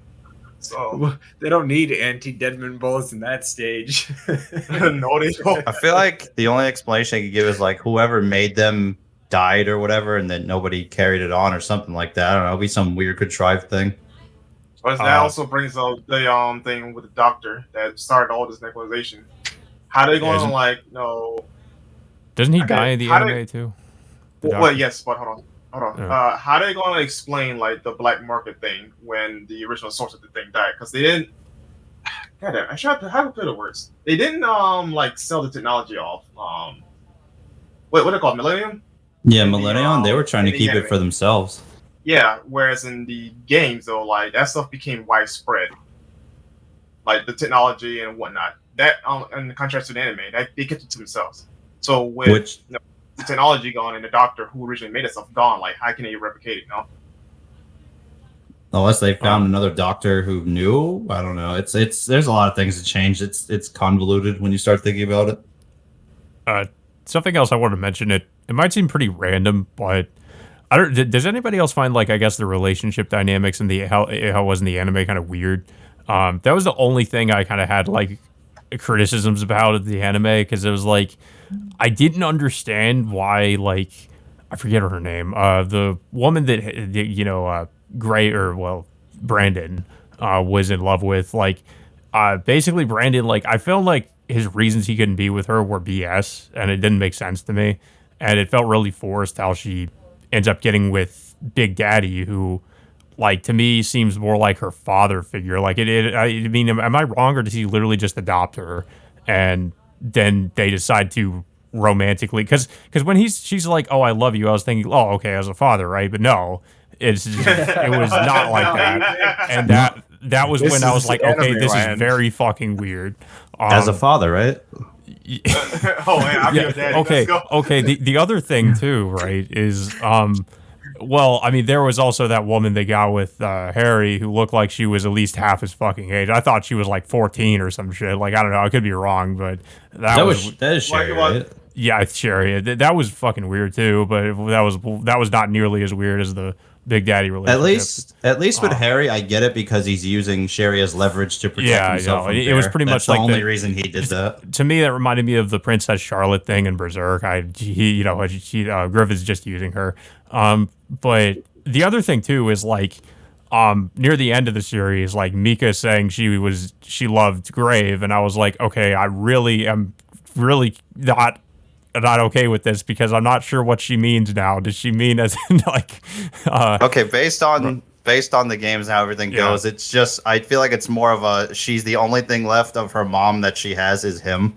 So They don't need anti-deadman bullets in that stage. no, they don't. I feel like the only explanation I could give is like whoever made them died or whatever, and then nobody carried it on or something like that. I don't know. It'll be some weird contrived thing. But that also brings up the thing with the doctor that started all this necrotization. How they going to like Doesn't he die in the anime too? Well, yes, but hold on. Yeah. How are they going to explain like the black market thing when the original source of the thing died? Because they didn't. God damn, I should have to put it worse. They didn't like sell the technology off. What are they called? Millennium? Yeah, Millennium. They were trying to keep it for themselves. Yeah, whereas in the games though, like that stuff became widespread. Like the technology and whatnot. That in contrast to the anime, they kept it to themselves. So with the technology gone and the doctor who originally made it stuff gone, like how can they replicate it? Unless they found another doctor who knew. I don't know. It's there's a lot of things that change. It's convoluted when you start thinking about it. Something else I wanted to mention. It might seem pretty random, but I don't. Does anybody else find like I guess the relationship dynamics and the how it was in the anime kind of weird? That was the only thing I kind of had like criticisms about the anime because it was like I didn't understand why like I forget her name. The woman that Brandon was in love with, like basically Brandon, like I felt like his reasons he couldn't be with her were BS and it didn't make sense to me, and it felt really forced how she ends up getting with Big Daddy, who like to me seems more like her father figure. Like I mean, am I wrong, or does he literally just adopt her and then they decide to romantically because when she's like, oh, I love you, I was thinking, oh, okay, as a father, right? But no, it was not like that, and that was when I was like, okay, this is very fucking weird. As a father, right? I'm your daddy. Okay. The other thing too, right, is well, I mean, there was also that woman they got with Harry who looked like she was at least half his fucking age. I thought she was like 14 or some shit. Like I don't know, I could be wrong, but that is Sherry, right? Yeah, it's Sherry. That was fucking weird too, but that was not nearly as weird as the Big Daddy relationship. At least with Harry, I get it because he's using Sherry as leverage to protect himself. Yeah, it was pretty much the like only reason he did that. To me, that reminded me of the Princess Charlotte thing in Berserk. Griff is just using her. But the other thing too is like, near the end of the series, like Mika saying she loved Grave, and I was like, okay, I really am not okay with this because I'm not sure what she means now. Does she mean as in like okay, based on the games and how everything goes, it's just I feel like it's more of a she's the only thing left of her mom that she has is him.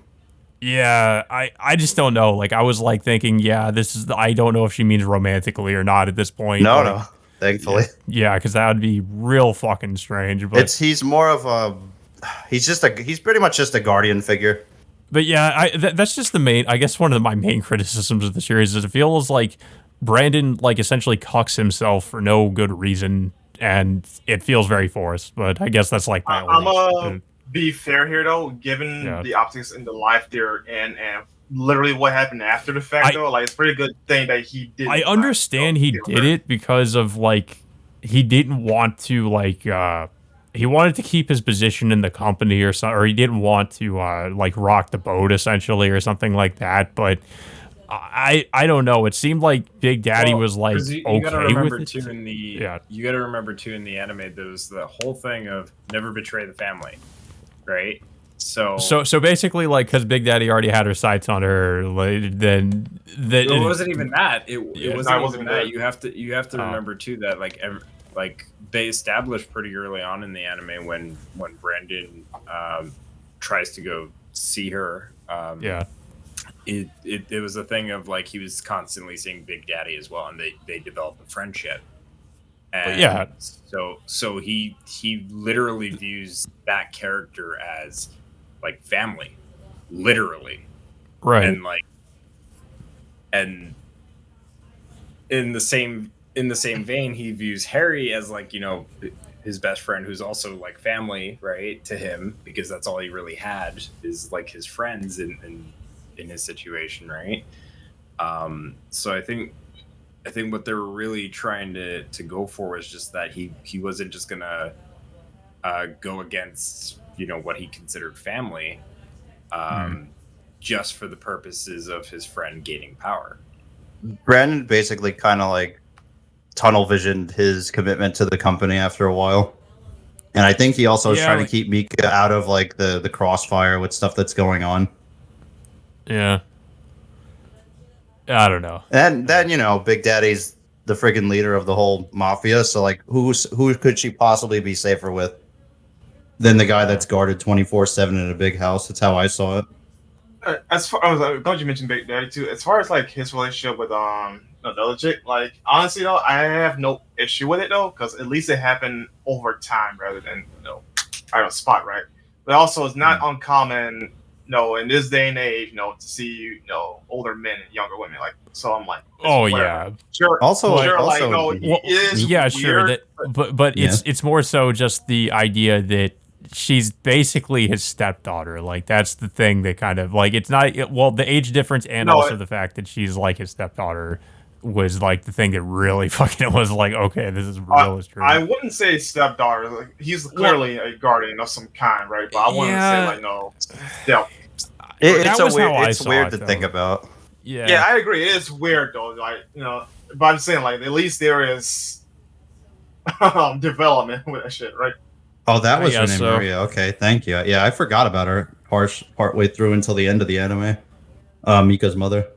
Yeah, I just don't know. Like I was like thinking, I don't know if she means romantically or not at this point. No, thankfully. Yeah, because that would be real fucking strange. But he's more of a he's pretty much just a guardian figure. But yeah, that's just the main. I guess one of my main criticisms of the series is it feels like Brandon like essentially cucks himself for no good reason, and it feels very forced. But I guess that's like my be fair here though, given the optics in the life there and literally what happened after the fact though, like it's a pretty good thing that he did. I understand he did it because of like he didn't want to like. He wanted to keep his position in the company or something, or he didn't want to like rock the boat essentially or something like that. But I don't know. It seemed like Big Daddy was like you gotta remember too in the you gotta remember too in the anime there was the whole thing of never betray the family, right? So basically, like, because Big Daddy already had her sights on her, like, then it wasn't even that. It wasn't even that. You have to remember too that like they established pretty early on in the anime when Brandon tries to go see her. It was a thing of like he was constantly seeing Big Daddy as well, and they developed a friendship. And yeah. so he literally views that character as like family, literally. Right. And like, and in the same vein, he views Harry as like, you know, his best friend, who's also like family, right, to him, because that's all he really had is like his friends in his situation, right? So I think what they were really trying to go for was just that he wasn't just gonna go against, you know, what he considered family, just for the purposes of his friend gaining power. Brandon basically kind of like tunnel visioned his commitment to the company after a while. And I think he also was trying to keep Mika out of like the crossfire with stuff that's going on. Yeah. I don't know. And then, you know, Big Daddy's the friggin' leader of the whole mafia, so like who could she possibly be safer with than the guy that's guarded 24/7 in a big house? That's how I saw it. As far as glad you mentioned Big Daddy too. As far as like his relationship with the other chick, like honestly though, I have no issue with it though, because at least it happened over time rather than, you know, I don't spot right. But also, it's not uncommon, you know, in this day and age, you know, to see, you know, older men and younger women. Like, so I'm like, Oh whatever. yeah. Sure. Also, sure, also, like, no, well, it is yeah, weird, sure. That, but Yeah. it's more so just the idea that she's basically his stepdaughter. Like that's the thing that kind of like it's not well the age difference and No, also the fact that she's like his stepdaughter was like the thing that really fucking was like, okay, this is real as true. I wouldn't say stepdaughter. Like, he's clearly a guardian of some kind, right? But I wouldn't say like no. Yeah, it's was how I it's saw weird it, to though. think about. yeah, I agree. It is weird though. Like, you know, but I'm saying like at least there is development with that shit, right? Oh, that I was her guess name, so. Maria. Okay, thank you. Yeah, I forgot about her partway through until the end of the anime. Mika's mother.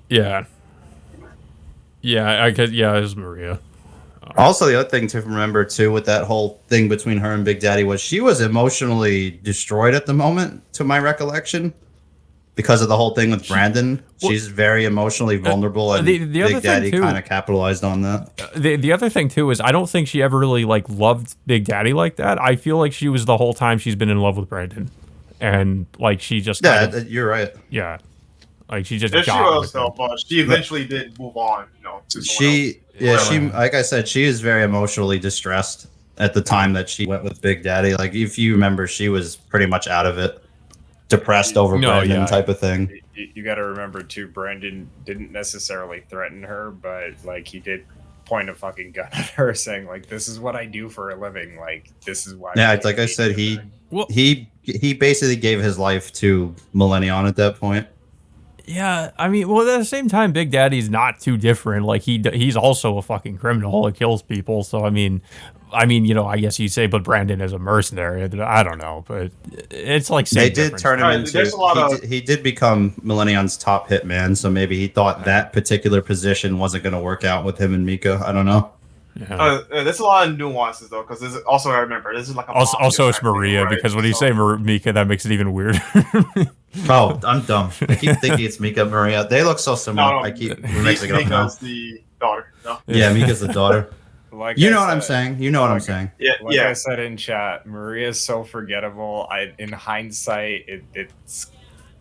Yeah. Yeah, I could. Yeah, it was Maria. Also, the other thing to remember too with that whole thing between her and Big Daddy was she was emotionally destroyed at the moment, to my recollection, because of the whole thing with Brandon. She's very emotionally vulnerable, and the other Big thing, Daddy too- kind of capitalized on that. The other thing too is I don't think she ever really like loved Big Daddy like that. I feel like she was the whole time she's been in love with Brandon, and like she just kind of, You're right. yeah, like she just If she got was with him. though, but she eventually did move on. You know, to someone else. She like I said, she is very emotionally distressed at the time that she went with Big Daddy. Like if you remember, she was pretty much out of it, depressed over No, Brandon yeah. type of thing. You got to remember too, Brandon didn't necessarily threaten her, but like he did point a fucking gun at her, saying like, "This is what I do for a living. Like this is why." Yeah, it's like I said, Well- he basically gave his life to Millennium at that point. Yeah, I mean, well, at the same time, Big Daddy's not too different. Like he's also a fucking criminal and kills people. So I mean, you know, I guess you say, but Brandon is a mercenary. I don't know, but it's like They same did difference. turn him Right, into. there's a lot He did become Millennium's top hitman, so maybe he thought that particular position wasn't going to work out with him and Mika. I don't know. Yeah. There's a lot of nuances though, because this is also I remember this is like a Also, mafia it's type thing, Maria, right? because when you So- say Mika, that makes it even weirder. Oh, I'm dumb. I keep thinking it's Mika Maria. They look so similar. No, I keep mixing it up now. Mika's the daughter. No? Yeah, Mika's the daughter. Like You I know what I'm said- saying. You know what I'm saying. Yeah, Like yeah. I said in chat, Maria's so forgettable. In hindsight, it's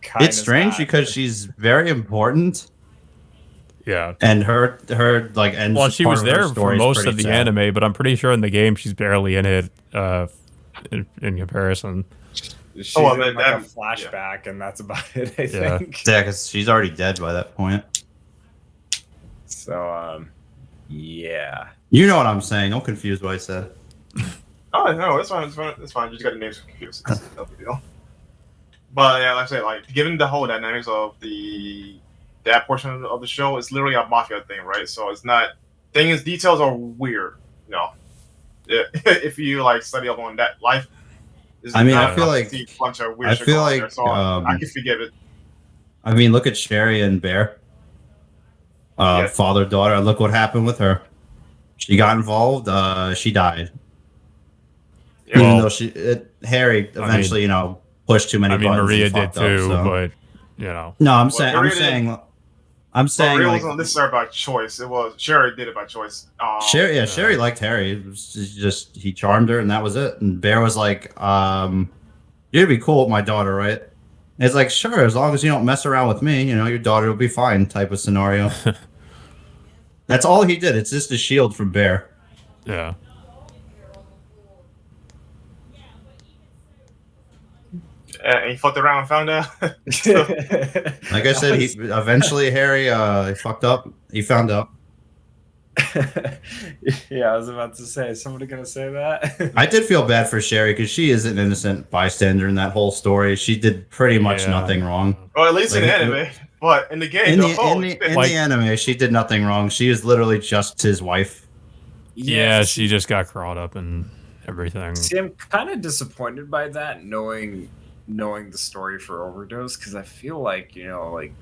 kind It's strange because she's very important, Yeah. and her like and Well, she part was of her there for story is most pretty of the sad. anime, but I'm pretty sure in the game she's barely in it. In comparison, she's Oh, in well, like a that- flashback, and that's about it. I Yeah. think. Yeah, because she's already dead by that point. So, yeah. You know what I'm saying. Don't confuse what I said. Oh no, it's fine. It's fine. It's fine. You just got the names confused. It's no big deal. But yeah, like I say, like given the whole dynamics of that portion of the show, it's literally a mafia thing, right? So it's not details are weird. You know, if you like study up on that life. It's I mean, not I feel enough to like- see a bunch of weird I shit feel going on like, there, so I can forgive it. I mean, look at Sherry and Bear. Yeah. Father daughter. Look what happened with her. She got involved. She died. Yeah. Even Well, though Harry eventually, pushed too many I mean, buttons. Maria and did fucked up, too, so. but you know, No, I'm Maria did- saying I'm But saying Rio like wasn't necessarily by choice. It was Sherry did it by choice. Sherry. Yeah, Sherry liked Harry. It was just he charmed her, and that was it. And Bear was like, "You'd be cool with my daughter, right?" And it's like, sure, as long as you don't mess around with me, you know, your daughter will be fine. Type of scenario. That's all he did. It's just a shield from Bear. Yeah. And he fucked around and found out. Like I said, he eventually Harry he fucked up. He found out. Yeah, I was about to say, is somebody gonna say that? I did feel bad for Sherry because she is an innocent bystander in that whole story. She did pretty much Yeah. nothing wrong. Or at least in Like, the anime. But in the game, In though, the, holy in, shit. the, in the anime, she did nothing wrong. She is literally just his wife. Yeah, she just got caught up in everything. See, I'm kind of disappointed by that, knowing the story for Overdose, because I feel like, you know, like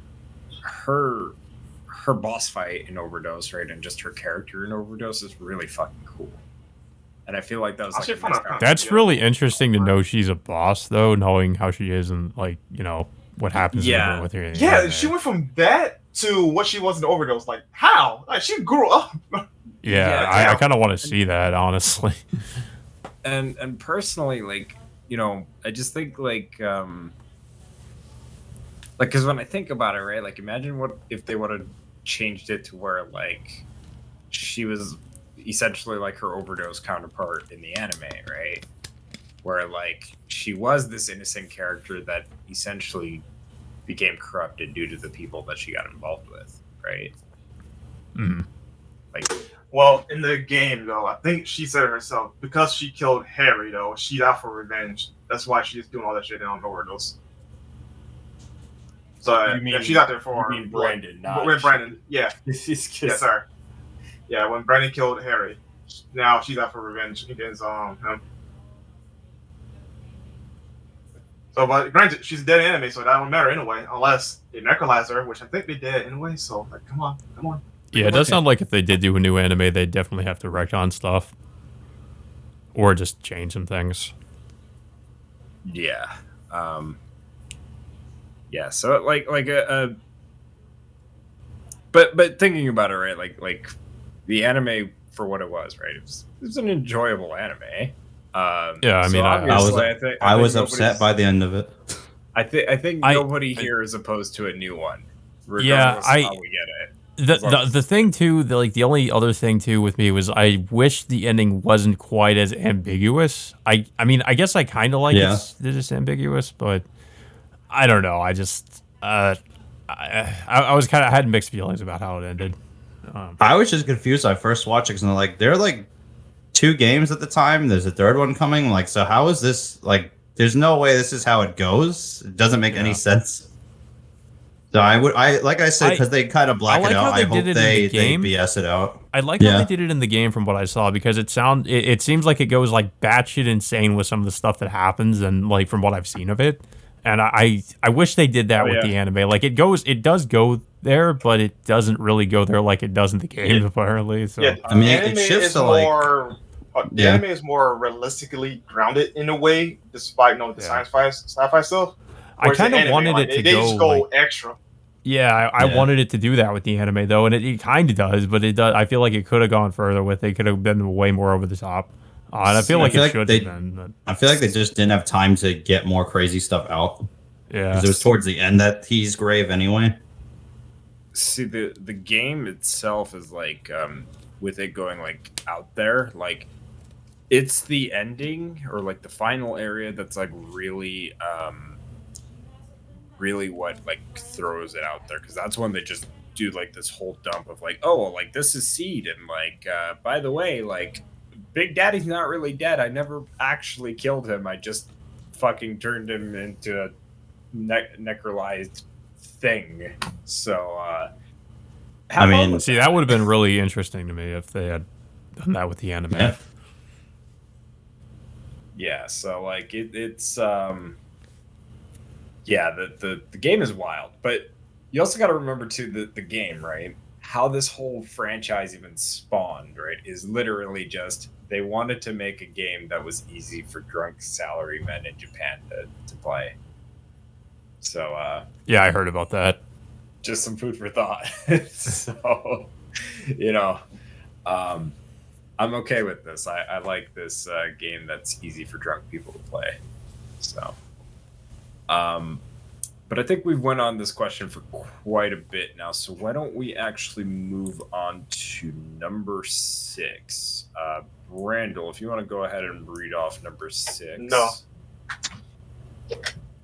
her boss fight in Overdose, right, and just her character in Overdose is really fucking cool. And I feel like that was like should a find nice out. That's concept. really interesting to know she's a boss, though, knowing how she is and, like, you know, what happens Yeah. with her. in the Yeah, anime. she went from that to what she was in the Overdose. Like, how? Like, she grew up. Yeah, I kind of want to see that, honestly. And personally, like, you know, I just think like because when I think about it, right, like imagine what if they would have changed it to where like she was essentially like her Overdose counterpart in the anime, right, where like she was this innocent character that essentially became corrupted due to the people that she got involved with, right? Mhm. Like, Well, in the game, though, I think she said it herself. Because she killed Harry, though, she's out for revenge. That's why she's doing all that shit on Overdose. So, You mean- yeah, she's out there for... you mean Brandon, not When Brandon, yeah. it's Yeah, sorry. Yeah, when Brandon killed Harry, now she's out for revenge against him. So, but granted, she's dead in anime, so that won't matter anyway, unless they necrolize her, which I think they did anyway. So, like, come on. Yeah, it does sound like if they did do a new anime, they'd definitely have to retcon stuff. Or just change some things. Yeah. Yeah, so like but thinking about it, right, like the anime for what it was, right, it was an enjoyable anime. Yeah, I mean, I was upset by the end of it. I think nobody here is opposed to a new one, Yeah, regardless of how we get it. The thing too, the only other thing too with me was I wish the ending wasn't quite as ambiguous. I mean, I guess I kind of like it that it's ambiguous, but I don't know. I just I was kind of had mixed feelings about how it ended. I was just confused when I first watched it because like there are like 2 games at the time. There's a 3rd one coming. Like, so how is this? Like, there's no way this is how it goes. It doesn't make any sense. So I like I said, because they kind of black it out. I hope they BS it out. I like how they did it in the game from what I saw, because it seems like it goes like batshit insane with some of the stuff that happens, and like from what I've seen of it. And I wish they did that with the anime. Like it does go there, but it doesn't really go there like it does in the game apparently. So yeah, I mean, anime it shifts is to more. The anime is more realistically grounded in a way, despite the sci-fi stuff. I kind of wanted it to they just go extra. Yeah, I wanted it to do that with the anime though, and it kind of does, but it does. I feel like it could have gone further with it. It could have been way more over the top. And I feel like it should have been. But... I feel like they just didn't have time to get more crazy stuff out. Yeah, because it was towards the end that he's grave anyway. See, the game itself is like with it going like out there, like it's the ending or like the final area that's like really really what like throws it out there, because that's when they just do like this whole dump of like, oh, like this is Seed, and like by the way, like Big Daddy's not really dead. I never actually killed him. I just fucking turned him into a necrolized thing. So I mean, see, that would have been really interesting to me if they had done that with the anime. Yeah, so like it's yeah, the game is wild, but you also got to remember too the game, right? How this whole franchise even spawned, right, is literally just they wanted to make a game that was easy for drunk salarymen in Japan to play. So yeah, I heard about that. just some food for thought. So, you know, I'm okay with this. I like this game that's easy for drunk people to play. So, but I think we've went on this question for quite a bit now. So why don't we actually move on to number 6? Randall, if you want to go ahead and read off number 6. No.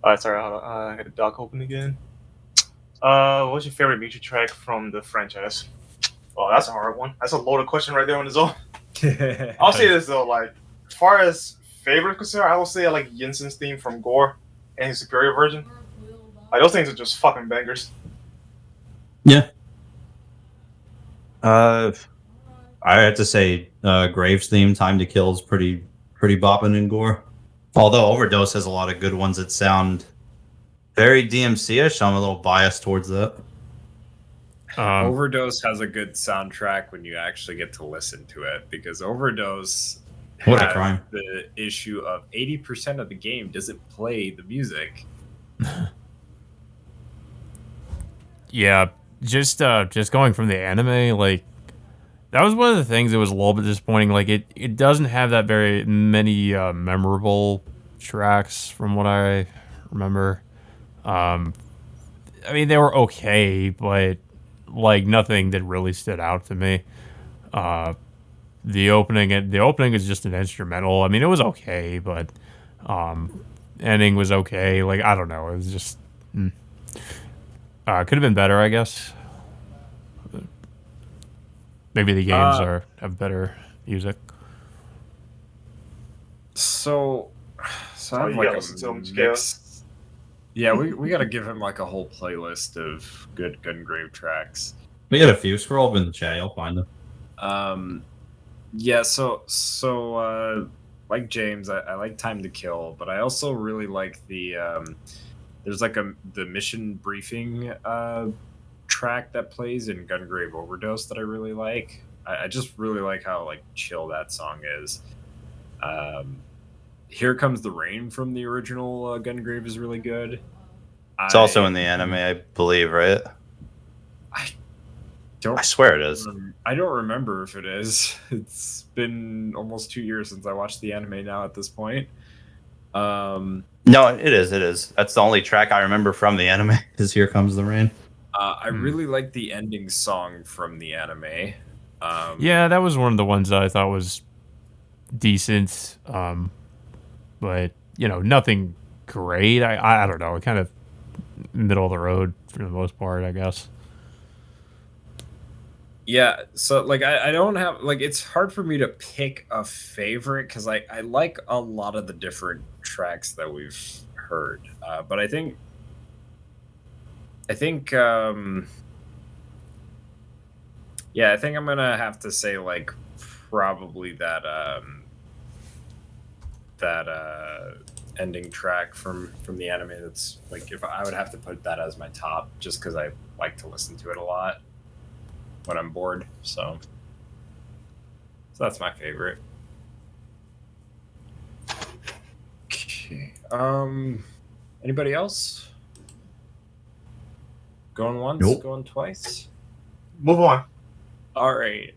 Alright, sorry, hold on. I got the dock open again. What's your favorite music track from the franchise? Oh, that's a hard one. That's a loaded question right there on its own. I'll say this though, like, as far as favorite concerned, I will say I like Jensen's theme from G.O.R.E and his superior version. Like, those things are just fucking bangers. Yeah. I have to say, Graves theme, Time to Kill is pretty bopping in G.O.R.E. Although Overdose has a lot of good ones that sound very DMC-ish, I'm a little biased towards that. Overdose has a good soundtrack when you actually get to listen to it, because Overdose What a crime. the issue of 80% of the game doesn't play the music. Yeah, just going from the anime, like, that was one of the things that was a little bit disappointing. Like, it doesn't have that very many memorable tracks from what I remember. I mean, they were okay, but like nothing that really stood out to me. The opening is just an instrumental. I mean, it was okay, but ending was okay. Like, I don't know, it was just could have been better, I guess. Maybe the games have better music. So I have you like gotta a listen to 'em, mix. Yeah, we got to give him like a whole playlist of good Gungrave tracks. We got a few. Scroll up in the chat, you'll find them. Yeah, so like James, I like Time to Kill, but I also really like the there's like the mission briefing track that plays in Gungrave Overdose that I really like. I just really like how like chill that song is. Here Comes the Rain from the original Gungrave is really good. It's also in the anime, I believe, right? I swear it is. I don't remember if it is. It's been almost 2 years since I watched the anime now at this point. No, it is. It is. That's the only track I remember from the anime is Here Comes the Rain. I really like the ending song from the anime. Yeah, that was one of the ones that I thought was decent. But, you know, nothing great. I don't know. Kind of middle of the road for the most part, I guess. Yeah, so like I don't have like it's hard for me to pick a favorite because I like a lot of the different tracks that we've heard, but I think yeah, I think I'm gonna have to say like probably that ending track from the anime. That's like if I would have to put that as my top, just because I like to listen to it a lot when I'm bored. So that's my favorite. Okay. Anybody else? Going once, Nope. going twice? Move on. All right.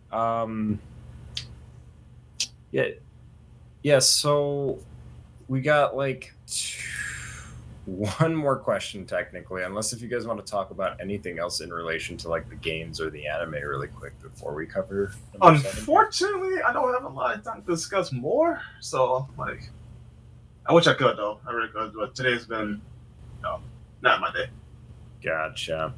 Yeah, so we got like one more question technically, unless if you guys want to talk about anything else in relation to like the games or the anime really quick before we cover number 7. Unfortunately, I don't have a lot of time to discuss more. So, like, I wish I could though. I really could, but today's been, not my day. Gotcha.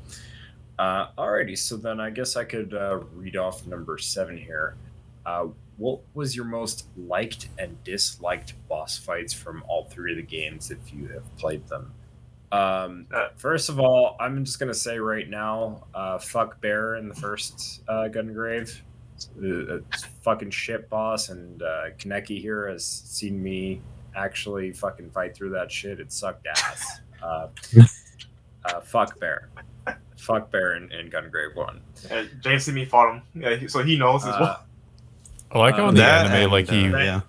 Alrighty, so then I guess I could read off number 7 here. What was your most liked and disliked boss fights from all 3 of the games if you have played them? First of all, I'm just gonna say right now, fuck Bear in the first Gungrave. It's fucking shit boss, and Kaneki here has seen me actually fucking fight through that shit. It sucked ass. Fuck Bear. Fuck Bear in Gungrave 1. James see me fought him, yeah, so he knows as well. I like how in the anime, like I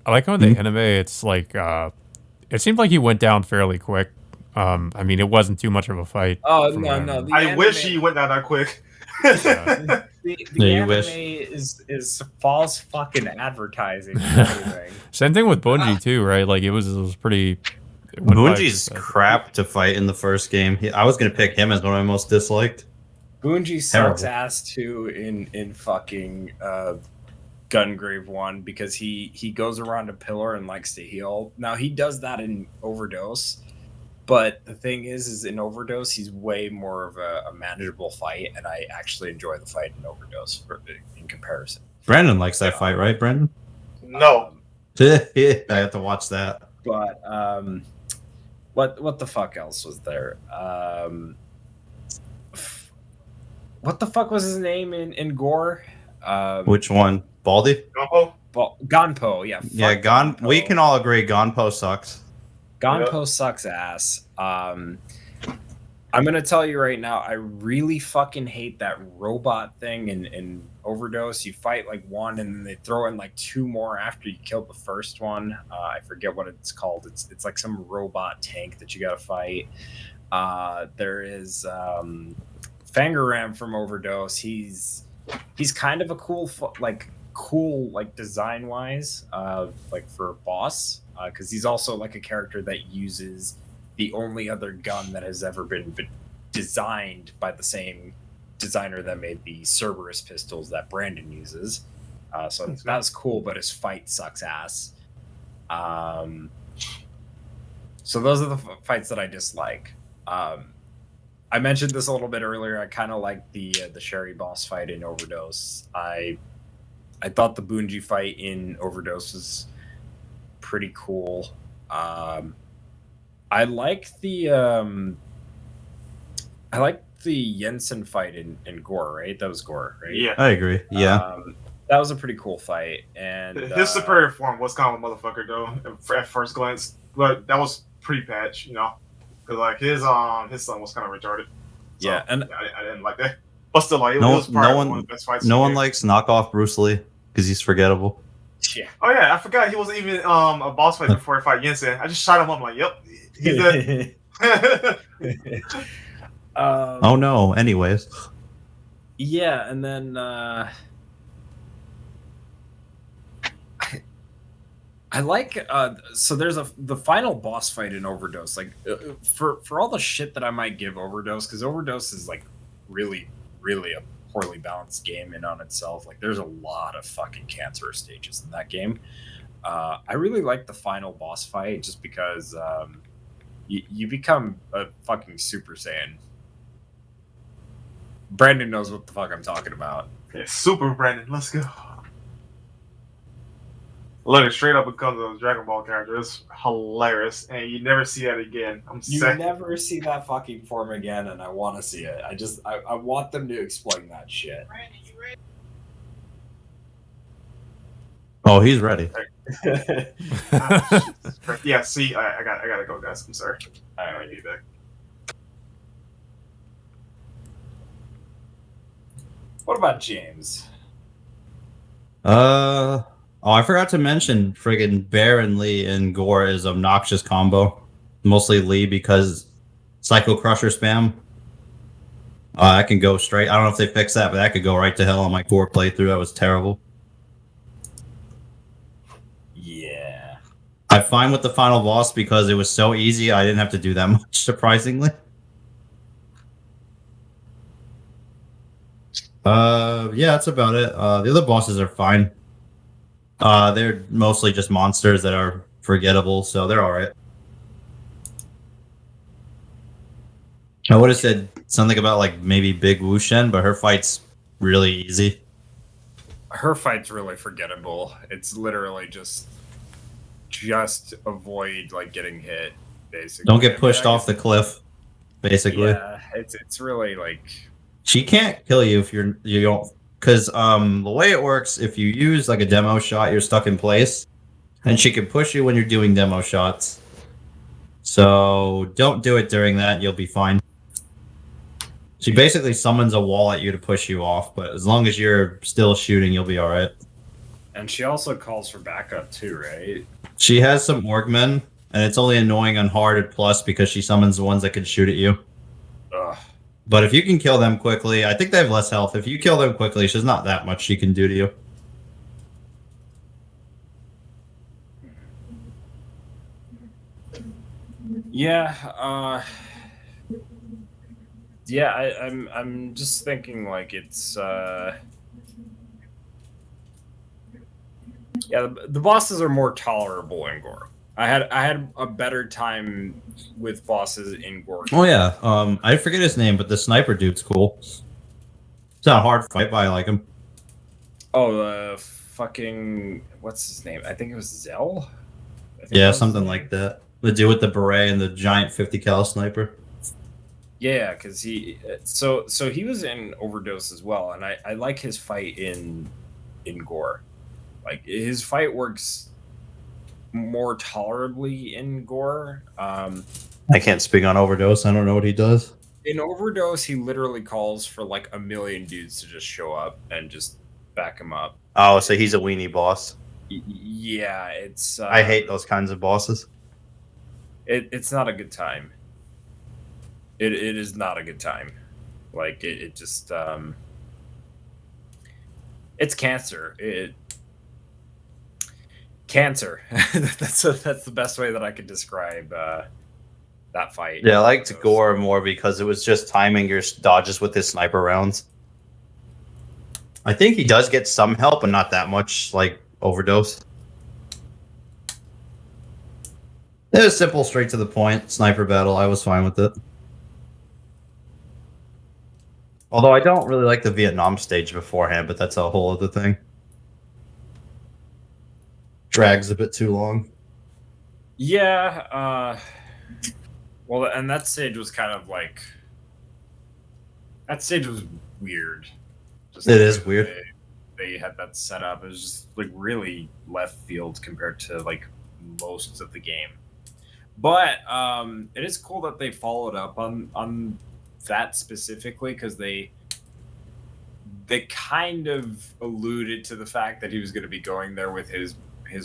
like how in the anime, it's like it seemed like he went down fairly quick. I mean, it wasn't too much of a fight. Oh from no, what I no. remember. I wish he went down that quick. The Yeah, you anime wish. is false fucking advertising. If anything. Same thing with Bungie too, right? Like it was pretty. it went by Bungie's just, crap to fight in the first game. I was gonna pick him as one of my most disliked. Bungie sucks Terrible. ass too in fucking Gungrave 1 because he goes around a pillar and likes to heal. Now he does that in Overdose, but the thing is in Overdose he's way more of a manageable fight, and I actually enjoy the fight in Overdose in comparison. Brandon likes that fight, right, Brandon? No. I have to watch that. But what the fuck else was there? What the fuck was his name in Gore? Which one? Baldy? Oh, Gonpo, yeah. Yeah, Gonpo. We can all agree Gonpo sucks. Gonpo sucks ass. I'm gonna tell you right now, I really fucking hate that robot thing in Overdose. You fight like one, and then they throw in like two more after you kill the first one. I forget what it's called. It's like some robot tank that you gotta fight. There is Fangaram from Overdose. He's kind of a cool design wise, like for a boss, because he's also like a character that uses the only other gun that has ever been designed by the same designer that made the Cerberus pistols that Brandon uses. So that's cool, but his fight sucks ass. So those are the fights that I dislike. I mentioned this a little bit earlier. I kind of like the Sherry boss fight in Overdose. I thought the Bungie fight in Overdose was pretty cool. I like the Jensen fight in G.O.R.E, right? That was G.O.R.E, right? yeah. I agree. Yeah. That was a pretty cool fight. And His superior form was kind of a motherfucker though at first glance, but that was pre-patch, you know, because like his son was kind of retarded. So, yeah, and I didn't like that. But still, like it No- was probably no one- one of the best fights. No one likes knockoff Bruce Lee because he's forgettable. yeah. Oh yeah, I forgot he wasn't even a boss fight before I fight Jensen. I just shot him up like, yep, he's dead. Oh no. Anyways. Yeah, and then I like so there's the final boss fight in Overdose. Like for all the shit that I might give Overdose, because Overdose is like really a poorly balanced game in on itself. Like there's a lot of fucking cancerous stages in that game. I really like the final boss fight just because you become a fucking Super Saiyan. Brandon knows what the fuck I'm talking about. Yeah, Super Brandon, let's go. Look, it straight up becomes a Dragon Ball character. It's hilarious, and you never see that again. I'm You sick. never see that fucking form again, and I want to see it. I want them to explain that shit. Oh, he's ready. Yeah, see, I gotta go, guys. I'm sorry. All I'll right. be back. What about James? Oh, I forgot to mention friggin' Bear and Lee in Gore is obnoxious combo. Mostly Lee because Psycho Crusher spam. I can go straight. I don't know if they fixed that, but that could go right to hell on my Gore playthrough. That was terrible. Yeah. I'm fine with the final boss because it was so easy. I didn't have to do that much, surprisingly. Yeah, that's about it. The other bosses are fine. They're mostly just monsters that are forgettable, so they're alright. I would have said something about like maybe Big Wushen, but her fight's really easy. Her fight's really forgettable. It's literally just avoid like getting hit, basically. Don't get pushed off the cliff, basically. Yeah, it's really like She can't kill you if you don't, because the way it works, if you use like a demo shot, you're stuck in place, and she can push you when you're doing demo shots. So don't do it during that; you'll be fine. She basically summons a wall at you to push you off, but as long as you're still shooting, you'll be all right. and she also calls for backup too, right? She has some Orgmen, and it's only annoying on hard at plus because she summons the ones that can shoot at you. Ugh. But if you can kill them quickly, I think they have less health. If you kill them quickly, there's not that much she can do to you. Yeah, yeah, I'm just thinking like it's yeah, the bosses are more tolerable in Gore. I had a better time with bosses in Gore. Oh yeah, I forget his name, but the sniper dude's cool. It's not a hard fight, but I like him. Oh, the fucking what's his name? I think it was Zell. Yeah, something like that. The dude with the beret and the giant 50 cal sniper. Yeah, because so he was in Overdose as well, and I like his fight in Gore. Like his fight works more tolerably in Gore. I can't speak on Overdose. I don't know what he does. In Overdose, he literally calls for like a million dudes to just show up and just back him up. Oh, so he's a weenie boss. Yeah, it's. I hate those kinds of bosses. It's not a good time. It is not a good time. Like it just it's cancer. Cancer. that's the best way that I could describe that fight. Yeah, I liked Gore more because it was just timing your dodges with his sniper rounds. I think he does get some help, but not that much, like Overdose. It was simple, straight to the point, sniper battle. I was fine with it. Although I don't really like the Vietnam stage beforehand, but that's a whole other thing. Drags a bit too long. Yeah, well, and that stage was kind of like that stage was weird. Just It is weird. They had that set up. It was just like really left field compared to like most of the game. But it is cool that they followed up on that specifically because they kind of alluded to the fact that he was going to be going there with his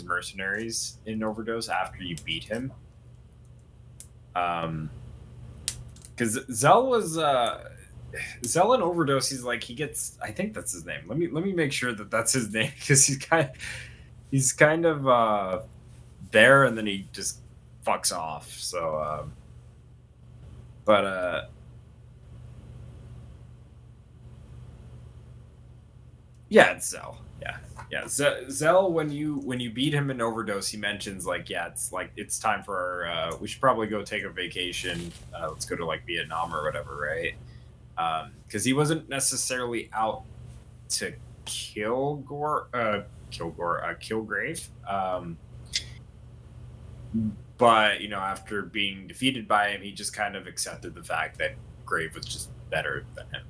mercenaries in Overdose after you beat him. Because Zell was Zell in Overdose. He's like he gets. I think that's his name. Let me make sure that that's his name because he's kind of there and then he just fucks off. So, but yeah, it's Zell. Yeah. Zell. When you beat him in Overdose, he mentions like, yeah, it's time for our. We should probably go take a vacation. Let's go to like Vietnam or whatever, right? Because he wasn't necessarily out to kill Gungrave. But after being defeated by him, he just kind of accepted the fact that Grave was just better than him.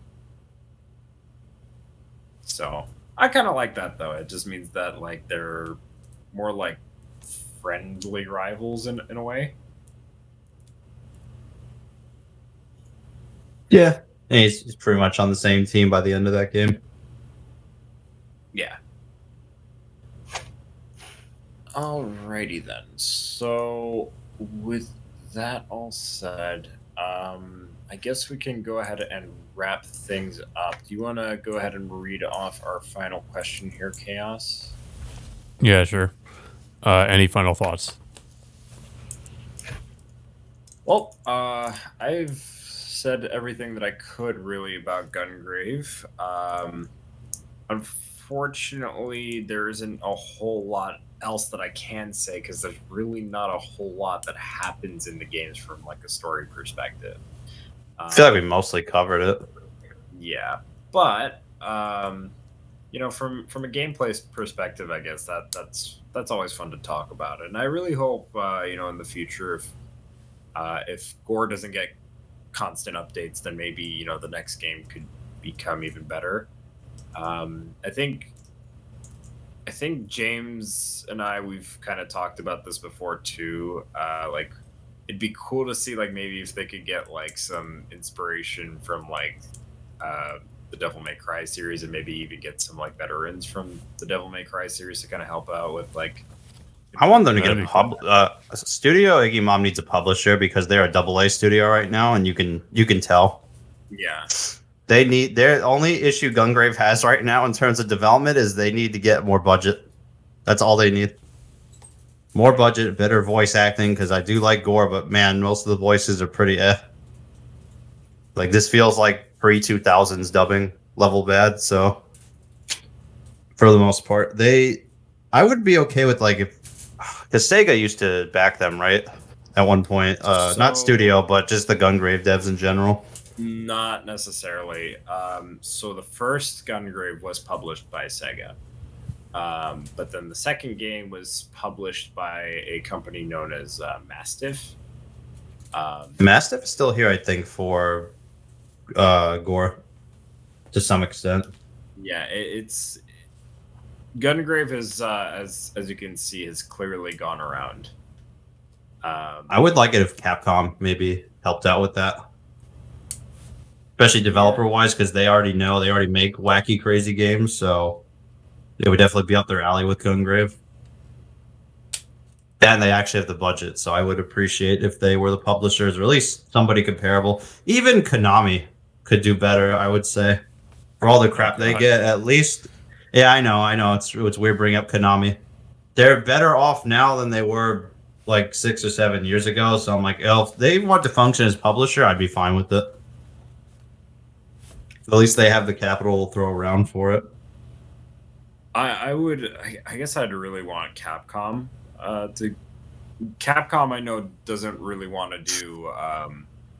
So I kind of like that, though. It just means that like they're more like friendly rivals in a way. Yeah, and he's pretty much on the same team by the end of that game. Yeah. Alrighty then. So with that all said, I guess we can go ahead and wrap things up. Do you want to go ahead and read off our final question here, Chaos? Yeah, sure. Any final thoughts? Well, I've said everything that I could really about Gungrave. Unfortunately, there isn't a whole lot else that I can say because there's really not a whole lot that happens in the games from like a story perspective. I feel like we mostly covered it. Yeah, but from a gameplay perspective, I guess that's always fun to talk about, and I really hope in the future if Gore doesn't get constant updates, then maybe the next game could become even better. I think James and we've kind of talked about this before too. Like it'd be cool to see like maybe if they could get like some inspiration from like the Devil May Cry series and maybe even get some like veterans from the Devil May Cry series to kind of help out with like I want them to That'd get be cool. studio. Iggy Mom needs a publisher because they're a AA studio right now, and you can tell. Yeah. They need their only issue Gungrave has right now in terms of development is they need to get more budget. That's all they need. More budget, better voice acting, because I do like Gore, but man, most of the voices are pretty Like this feels like pre-2000s dubbing level bad, so for the most part, I would be okay with like if because Sega used to back them, right? At one point. Not So- studio, but just the Gungrave devs in general. Not necessarily. So the first Gungrave was published by Sega. But then the second game was published by a company known as Mastiff. Mastiff is still here, I think, for Gore to some extent. Yeah, it's Gungrave is as you can see has clearly gone around. I would like it if Capcom maybe helped out with that, especially developer wise, because they already make wacky, crazy games, so it would definitely be up their alley with Gungrave. And they actually have the budget, so I would appreciate if they were the publishers, or at least somebody comparable. Even Konami could do better, I would say. For all the crap they get, at least. Yeah, I know. It's weird bringing up Konami. They're better off now than they were like 6 or 7 years ago. So I'm like, oh, if they want to function as publisher, I'd be fine with it. At least they have the capital to throw around for it. I guess I'd really want Capcom to. Capcom, I know, doesn't really want to do.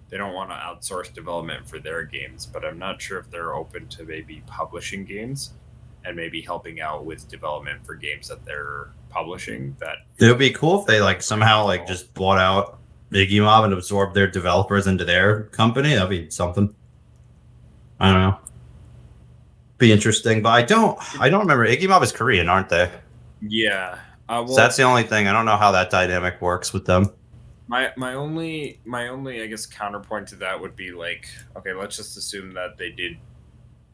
They don't want to outsource development for their games, but I'm not sure if they're open to maybe publishing games and maybe helping out with development for games that they're publishing. That it would be cool if they like somehow like just bought out Iggy Mob and absorbed their developers into their company. That'd be something. I don't know. Be interesting, but I don't remember. Iggy Mob is Korean, aren't they? Yeah. Well, So that's the only thing. I don't know how that dynamic works with them. My only I guess counterpoint to that would be like, okay, let's just assume that they did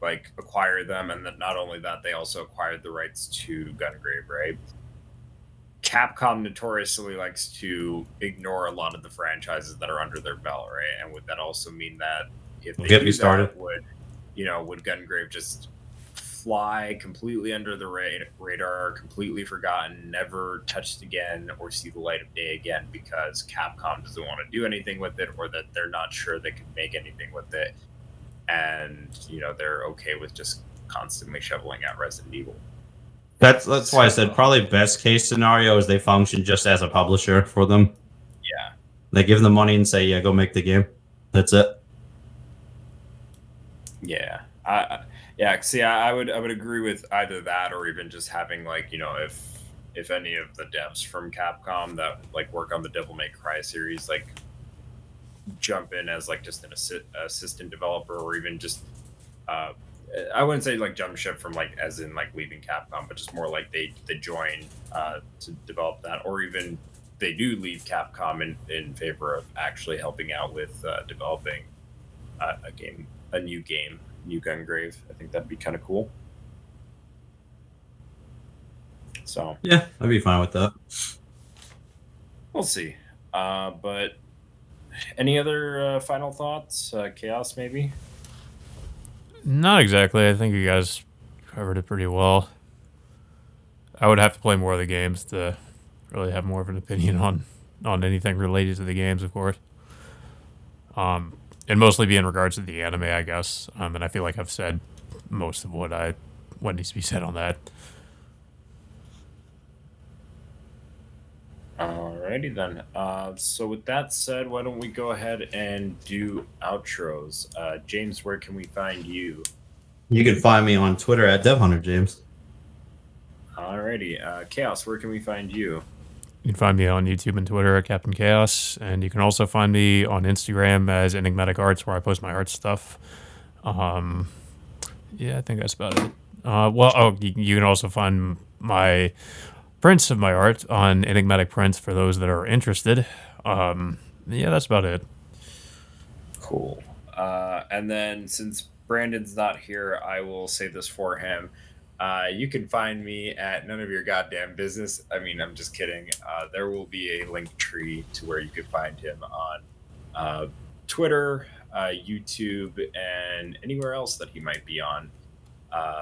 like acquire them, and that not only that, they also acquired the rights to Gungrave, right? Capcom notoriously likes to ignore a lot of the franchises that are under their belt, right? And would that also mean that if they Get do me started. that, would Gungrave just fly completely under the radar, completely forgotten, never touched again, or see the light of day again because Capcom doesn't want to do anything with it, or that they're not sure they can make anything with it, and they're okay with just constantly shoveling out Resident Evil. That's why I said probably best case scenario is they function just as a publisher for them. Yeah. They give them money and say, yeah, go make the game. That's it. Yeah. See, I would agree with either that, or even just having like, if any of the devs from Capcom that like work on the Devil May Cry series like jump in as like just an assistant developer, or even just I wouldn't say like jump ship from like as in like leaving Capcom, but just more like they join to develop that, or even they do leave Capcom in favor of actually helping out with developing a new Gungrave. I think that'd be kind of cool. So yeah, I'd be fine with that. We'll see. But any other final thoughts? Chaos, maybe? Not exactly. I think you guys covered it pretty well. I would have to play more of the games to really have more of an opinion on anything related to the games, of course. And mostly be in regards to the anime, I guess. And I feel like I've said most of what needs to be said on that. Alrighty then. So with that said, why don't we go ahead and do outros? James, where can we find you? You can find me on Twitter at DevilHunterJames. Alrighty. Chaos, where can we find you? You can find me on YouTube and Twitter at Captain Chaos, and you can also find me on Instagram as Enigmatic Arts, where I post my art stuff. Yeah, I think that's about it. You can also find my prints of my art on Enigmatic Prints for those that are interested. Yeah, that's about it. Cool. And then since Brandon's not here, I will say this for him. You can find me at None of Your Goddamn Business. I mean, I'm just kidding. There will be a link tree to where you could find him on Twitter, YouTube, and anywhere else that he might be on.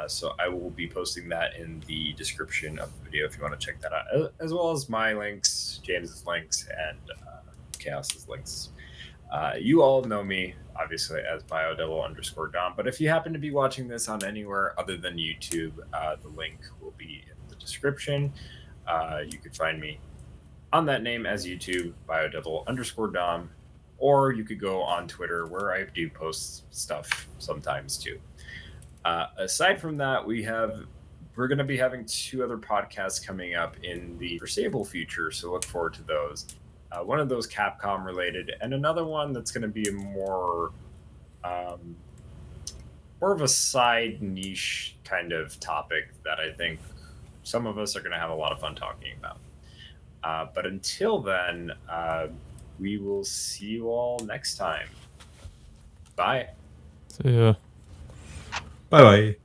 So I will be posting that in the description of the video if you want to check that out, as well as my links, James's links, and Chaos's links. You all know me, obviously, as BioDevil_Dom, but if you happen to be watching this on anywhere other than YouTube, the link will be in the description. You can find me on that name as YouTube, BioDevil_Dom, or you could go on Twitter where I do post stuff sometimes too. Aside from that, we're going to be having 2 other podcasts coming up in the foreseeable future, so look forward to those. One of those Capcom related, and another one that's going to be a more of a side niche kind of topic that I think some of us are going to have a lot of fun talking about. But until then, we will see you all next time. Bye. So yeah. Bye bye.